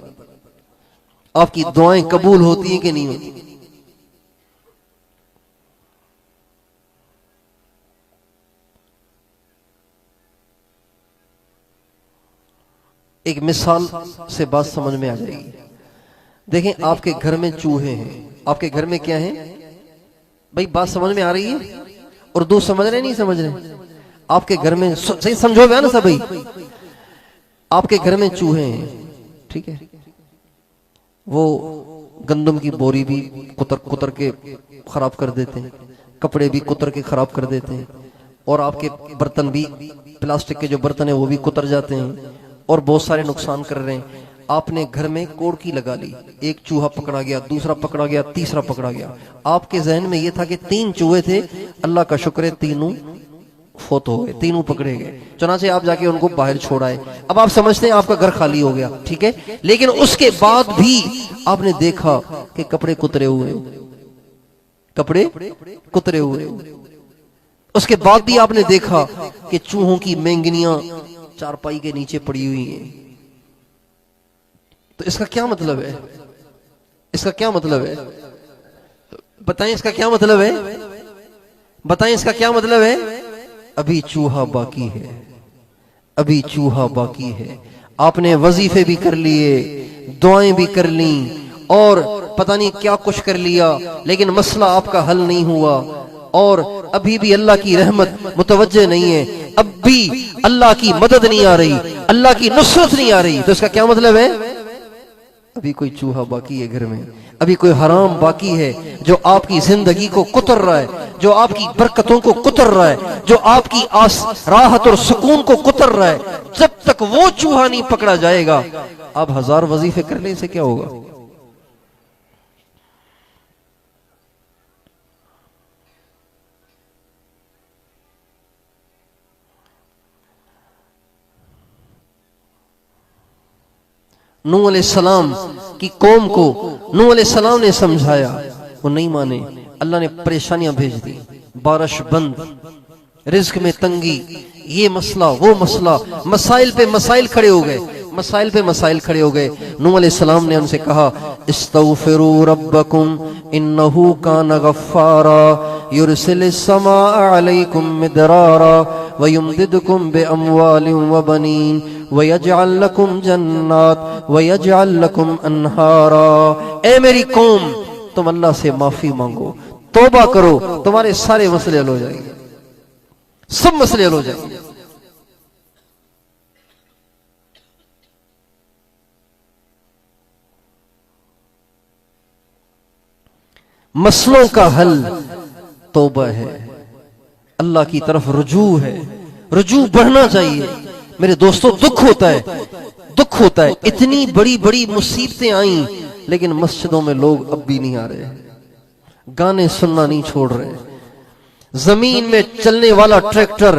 आपकी दुआएं कबूल होती हैं कि नहीं होती? एक मिसाल से बात समझ में आ जाएगी। देखें, आपके घर में चूहे हैं। आपके घर में क्या है भाई? बात समझ में आ रही है? उर्दू समझ रहे नहीं समझ रहे? आपके घर में सही समझो ना सब भाई। आपके घर में चूहे हैं, ठीक है? वो गंदम की बोरी भी कुतर कुतर के खराब कर देते हैं, कपड़े भी कुतर के खराब कर देते हैं, और आपके बर्तन भी, प्लास्टिक के जो बर्तन है वो भी कुतर जाते हैं और बहुत सारे नुकसान कर रहे हैं। आपने घर में कोड़की लगा ली, एक चूहा पकड़ा गया, दूसरा पकड़ा गया, तीसरा पकड़ा गया। आपके जहन में यह था कि 3 चूहे थे, अल्लाह का शुक्र है तीनों फोत हो गए, तीनों पकड़े गए। चुनाचे आप जाके उनको बाहर छोड़ाए। अब आप समझते हैं आपका घर खाली हो गया, ठीक है? लेकिन उसके बाद भी आपने देखा कि कपड़े कुतरे हुए, कपड़े कुतरे हुए। उसके बाद भी आपने देखा कि चूहों की मेंगनियां चारपाई के नीचे पड़ी हुई हैं। तो इसका क्या मतलब है? इसका क्या मतलब है? बताएं, इसका क्या मतलब है? बताएं, इसका क्या मतलब है? अभी चूहा बाकी है, अभी चूहा बाकी है। आपने वजीफे भी कर लिए, दुआएं भी कर ली और पता नहीं क्या कुछ कर लिया, लेकिन मसला आपका हल नहीं हुआ और अभी भी अल्लाह की रहमत मुतवज्जे नहीं है, अब भी अल्लाह की मदद नहीं आ रही, अल्लाह की नुसरत नहीं आ रही। तो इसका क्या मतलब है? अभी कोई चूहा बाकी है घर में, अभी कोई हराम बाकी है जो आपकी जिंदगी को कुतर रहा है, जो आपकी बरकतों को कुतर रहा है, जो आपकी राहत और सुकून को कुतर रहा है। जब तक वो चूहा नहीं पकड़ा जाएगा, आप 1000 वजीफे करने से क्या होगा? नूह अलैहिस्सलाम की कौम को नूह अलैहिस्सलाम ने समझाया, वो नहीं माने। अल्लाह ने परेशानियां भेज दी, बारिश बंद, रिज्क में तंगी, ये मसला वो मसला, मसाइल पे मसाइल खड़े हो गए, मसाइल पे मसाइल खड़े हो गए। नूह अलैहिस्सलाम ने उनसे कहा, इस्तगफिरू रब्बकुम इन्नहु कान गफ्फारा युरसिलिस समाअ अलैकुम मिदरारा व युमदिदकुम बिअमवालिन व बनीन व यजअल लकुम जन्नात व यजअल लकुम अनहारा। ए मेरी कौम, तुम अल्लाह से माफी मांगो, तौबा करो, तुम्हारे सारे मसले हल हो जाएंगे, सब मसले हल हो जाएंगे। मसलों का हल तौबा है, अल्लाह की तरफ रुजू है, रुजू बढ़ना चाहिए। मेरे दोस्तों, दुख होता है, दुख होता है। इतनी बड़ी बड़ी मुसीबतें आई, लेकिन मस्जिदों में लोग अब भी नहीं आ रहे, गाने सुनना नहीं छोड़ रहे। जमीन में चलने वाला ट्रैक्टर,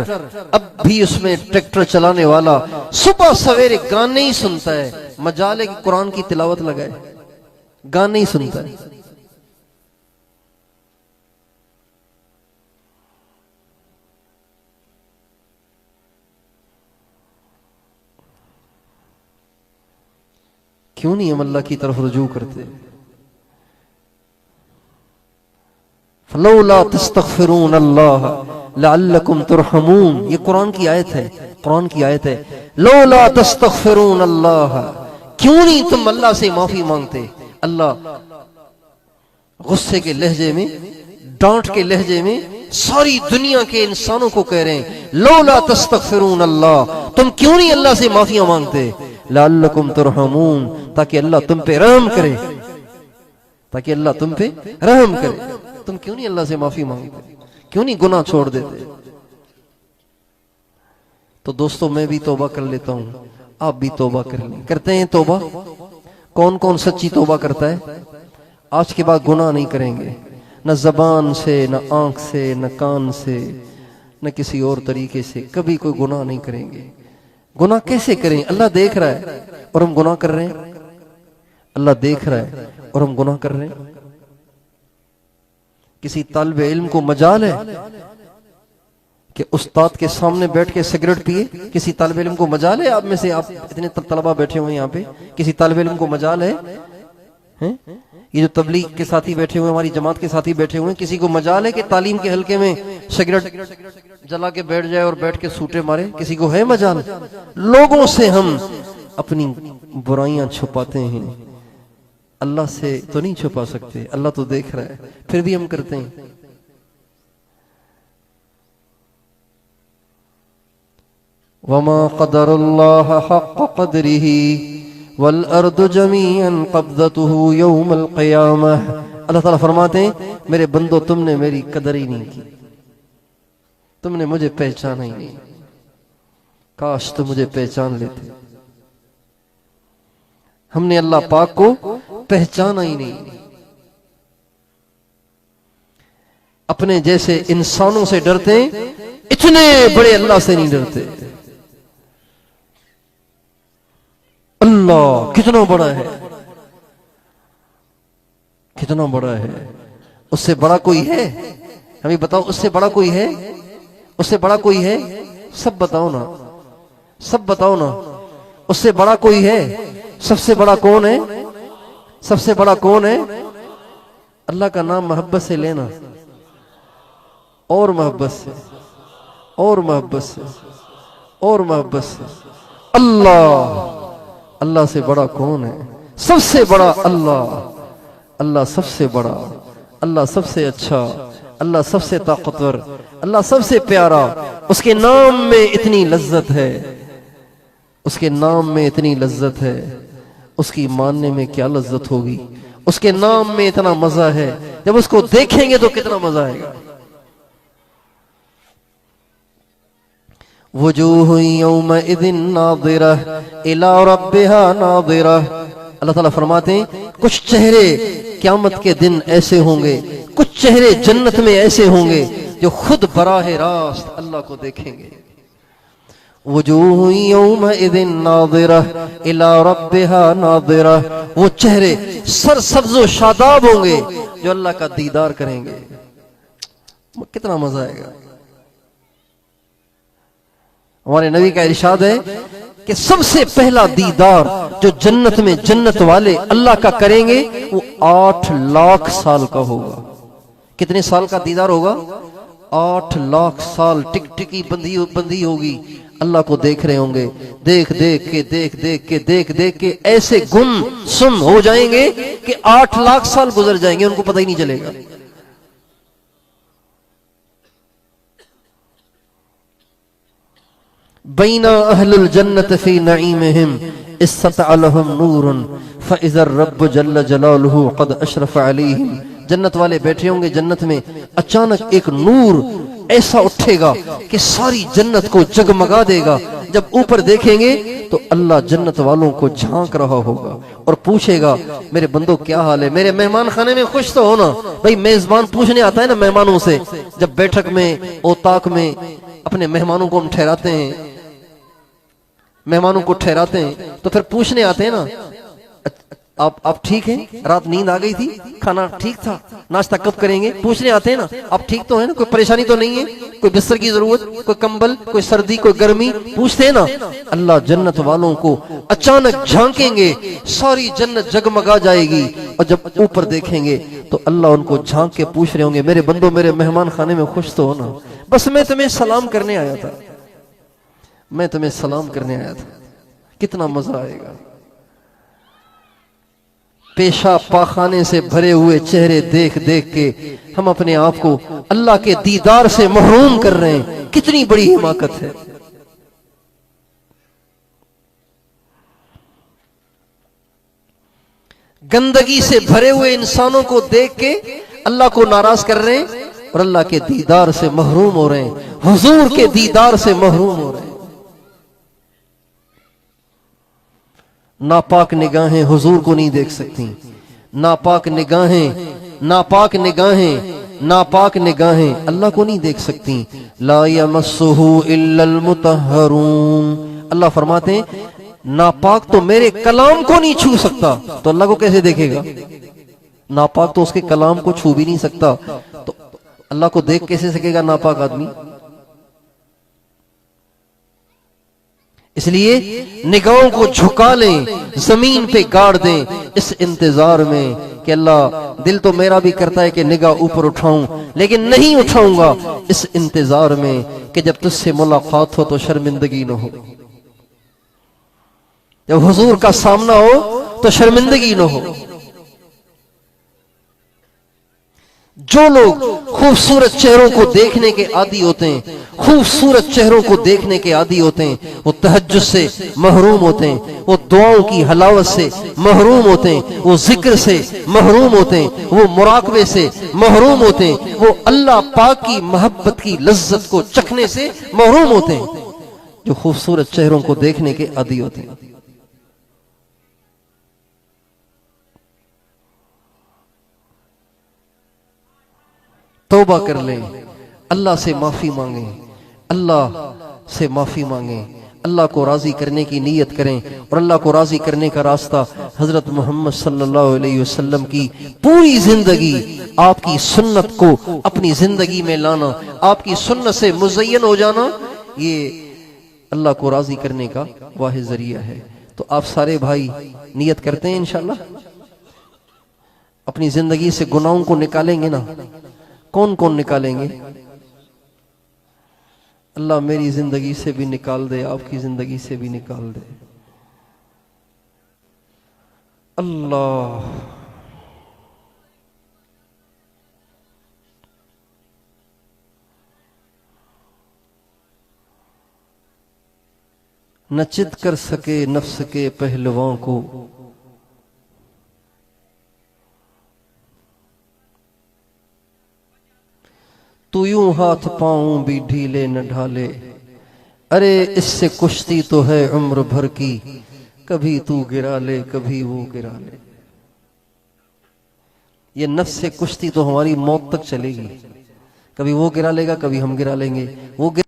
अब भी उसमें ट्रैक्टर चलाने वाला सुबह सवेरे गाने ही सुनता है, मजाल है कि कुरान की तिलावत लगाए, गाने ही सुनता है। क्यों नहीं हम अल्लाह की तरफ रुजू करते? फलौला तस्तगफिरून अल्लाह लअल्लकुम तुरहमून, ये कुरान की आयत है। कुरान की आयत है, लौला तस्तगफिरून अल्लाह, क्यों नहीं तुम अल्लाह से माफी मांगते। अल्लाह गुस्से के लहजे में, डांट के लहजे में सारी दुनिया के इंसानों को कह रहे हैं, लौला तस्तगफिरून अल्लाह, तुम क्यों नहीं अल्लाह से माफिया मांगते, लअल्लकुम तुरहमून, ताकि अल्लाह तुम पे रहम करे, ताकि अल्लाह तुम पे रहम करे। तुम क्यों नहीं अल्लाह से माफी मांगते, क्यों नहीं गुनाह छोड़ देते। तो दोस्तों मैं भी तौबा कर लेता हूं, आप भी तौबा कर लें। करते हैं तौबा? कौन कौन सच्ची तौबा करता है? आज के बाद गुनाह नहीं करेंगे, न जबान से, न आंख से, न कान से, न किसी और तरीके से कभी कोई गुनाह नहीं करेंगे। गुनाह कैसे करें? अल्लाह देख रहा है और हम गुनाह कर रहे हैं। अल्लाह देख रहा है और हम गुनाह कर रहे हैं। किसी तालिबे इल्म को मजाल है कि उस्ताद के सामने बैठ के सिगरेट पिए? किसी तालिबे इल्म को मजाल है? आप में से, आप इतने तलबा बैठे हुए यहाँ पे, किसी तालिबे इल्म को मजाल है? ये जो तबलीग के साथी बैठे हुए, हमारी जमात के साथी बैठे हुए, किसी को मजाल है कि तालीम के हल्के में सिगरेट जला के बैठ जाए और बैठ के सूटे मारे? किसी को है मजाल? लोगों से हम अपनी बुराइयां छुपाते हैं, अल्लाह से तो नहीं छुपा सकते। अल्लाह तो देख रहा है, फिर भी हम करते हैं। वमा क़दरुल्लाह हक़्क़ क़द्रिही वल अर्दु जमीअन क़ब्ज़तुहु यौमल क़ियामह। अल्लाह ताला फरमाते हैं, मेरे बंदो तुमने मेरी कदर ही नहीं की, तुमने मुझे पहचाना ही नहीं, काश तुम मुझे पहचान लेते। हमने अल्लाह पाक को पहचाना ही नहीं। अपने जैसे इंसानों से डरते, इतने बड़े अल्लाह से नहीं डरते। अल्लाह कितना बड़ा है, कितना बड़ा है। उससे बड़ा कोई है? हमें बताओ, उससे बड़ा कोई है? उससे बड़ा कोई है? सब बताओ ना, सब बताओ ना, उससे बड़ा कोई है? सबसे बड़ा कौन है? सबसे बड़ा कौन है? अल्लाह का नाम मोहब्बत से लेना, और मोहब्बत से, और मोहब्बत से, और मोहब्बत से। अल्लाह, अल्लाह से बड़ा कौन है? सबसे बड़ा अल्लाह। अल्लाह सबसे बड़ा, अल्लाह सबसे अच्छा, अल्लाह सबसे ताकतवर, अल्लाह सबसे प्यारा। उसके नाम में इतनी लज्जत है, उसके नाम में इतनी लज्जत है, उसकी मानने में क्या लज्जत होगी। उसके नाम में इतना मजा है, जब उसको देखेंगे तो कितना मजा आएगा। वजूह यौमइज़िन नाज़िरह इला रब्बिहा नाज़िरह। अल्लाह ताला फरमाते हैं, कुछ चेहरे क़यामत के दिन ऐसे होंगे, कुछ चेहरे जन्नत में ऐसे होंगे जो खुद बराह रास्त अल्लाह को देखेंगे। वजूह यौमइज़िन नाज़िरह इला रब्बिहा नाज़िरह। वो चेहरे सरसब्ज़ व शादाब होंगे जो अल्लाह का दीदार करेंगे। कितना मजा आएगा। हमारे नबी का इरशाद है कि सबसे पहला दीदार जो जन्नत में जन्नत वाले अल्लाह का करेंगे वो 8 लाख साल का होगा। कितने साल का दीदार होगा? 8 लाख साल टिकटिकी बंदी होगी, अल्लाह को देख रहे होंगे। देख देख के, देख देख के, देख देख के ऐसे गुम सुम हो जाएंगे कि 8 लाख साल गुजर जाएंगे, उनको पता ही नहीं चलेगा। बैना अहलुल जन्नत फी नईमिहिम इस्ततअ लहुम नूरुन फइज़ा रब्बु जल्ल जलालुहु क़द अशरफ़ अलैहिम। जन्नत वाले बैठे होंगे जन्नत में, अचानक एक नूर ऐसा उठेगा कि सारी जन्नत को जगमगा देगा। जब ऊपर देखेंगे तो अल्लाह जन्नत वालों को झांक रहा होगा और पूछेगा, मेरे बंदो क्या हाल है? मेरे मेहमान खाने में खुश तो हो ना? भाई मेजबान पूछने आता है ना मेहमानों से, जब बैठक में, औताक में अपने मेहमानों को हम ठहराते हैं, मेहमानों को ठहराते हैं तो फिर पूछने आते हैं ना, आप ठीक हैं? रात नींद आ गई थी? खाना ठीक था? नाश्ता कब करेंगे? पूछने आते हैं ना, आप ठीक तो है ना? कोई परेशानी तो नहीं है? कोई बिस्तर की जरूरत, कोई कंबल, कोई सर्दी, कोई गर्मी? पूछते हैं ना। अल्लाह जन्नत वालों को अचानक झांकेंगे, सारी जन्नत जगमगा जाएगी और जब ऊपर देखेंगे तो अल्लाह उनको झांक के पूछ रहे होंगे, मेरे बंदो मेरे मेहमान खाने में खुश तो हो ना? बस मैं तुम्हें सलाम करने आया था। मैं तुम्हें सलाम करने आया था। कितना मजा आएगा। पेशाब पाखाने से भरे हुए चेहरे देख देख के हम अपने आप को अल्लाह के दीदार से महरूम कर रहे हैं। कितनी बड़ी हिमाकत है। गंदगी से भरे हुए इंसानों को देख के अल्लाह को नाराज कर रहे हैं और अल्लाह के दीदार से महरूम हो रहे हैं, हुजूर के दीदार से महरूम हो रहे हैं। नापाक निगाहें हुजूर को नहीं देख सकती। नापाक निगाहें, नापाक निगाहें, नापाक निगाहें अल्लाह को नहीं देख सकती। ला यमस्सुहु इल्लल मुतहहरून। अल्लाह फरमाते हैं नापाक तो मेरे कलाम को नहीं छू सकता, तो अल्लाह को कैसे देखेगा? नापाक तो उसके कलाम को छू भी नहीं सकता, तो अल्लाह को देख कैसे सकेगा नापाक आदमी? इसलिए निगाहों को झुका लें, जमीन पे गाड़ दें, इस इंतजार में कि अल्लाह दिल तो मेरा भी करता है कि निगाह ऊपर उठाऊं, लेकिन नहीं उठाऊंगा, इस इंतजार में कि जब तुझसे मुलाकात हो तो शर्मिंदगी न हो, जब हुजूर का सामना हो तो शर्मिंदगी न हो। जो लोग खूबसूरत चेहरों को देखने के आदी होते हैं, खूबसूरत चेहरों को देखने के आदी होते हैं, वो तहज्जुद से महरूम होते हैं, वो दुआओं की हलावत से महरूम होते हैं, वो जिक्र से महरूम होते हैं, वो मुराकबे से महरूम होते हैं, वो अल्लाह पाक की मोहब्बत की लज्जत को चखने से महरूम होते हैं, जो खूबसूरत चेहरों को देखने के आदी होते हैं। तौबा कर लें, अल्लाह से माफी मांगें, अल्लाह से माफी मांगें, अल्लाह को राजी करने की नीयत करें और अल्लाह को राजी करने का रास्ता हजरत मोहम्मद सल्लल्लाहु अलैहि वसल्लम की पूरी जिंदगी, आपकी सुन्नत को अपनी जिंदगी में लाना, आपकी सुन्नत से मुज़य्यन हो जाना, ये अल्लाह को राजी करने का वाहिद जरिया है। तो आप सारे भाई नीयत करते हैं इंशाअल्लाह अपनी जिंदगी से गुनाहों को निकालेंगे ना? कौन कौन निकालेंगे? अल्लाह मेरी जिंदगी से भी निकाल दे, आपकी जिंदगी से भी निकाल दे। अल्लाह न चित कर सके नफ्स के पहलवाओं को, तू यूं हाथ पांव भी ढीले न ढाले, अरे इससे कुश्ती तो है उम्र भर की, कभी तू गिरा ले कभी वो गिरा ले। ये नफ्स से कुश्ती तो हमारी मौत तक चलेगी, कभी वो गिरा लेगा कभी हम गिरा लेंगे, वो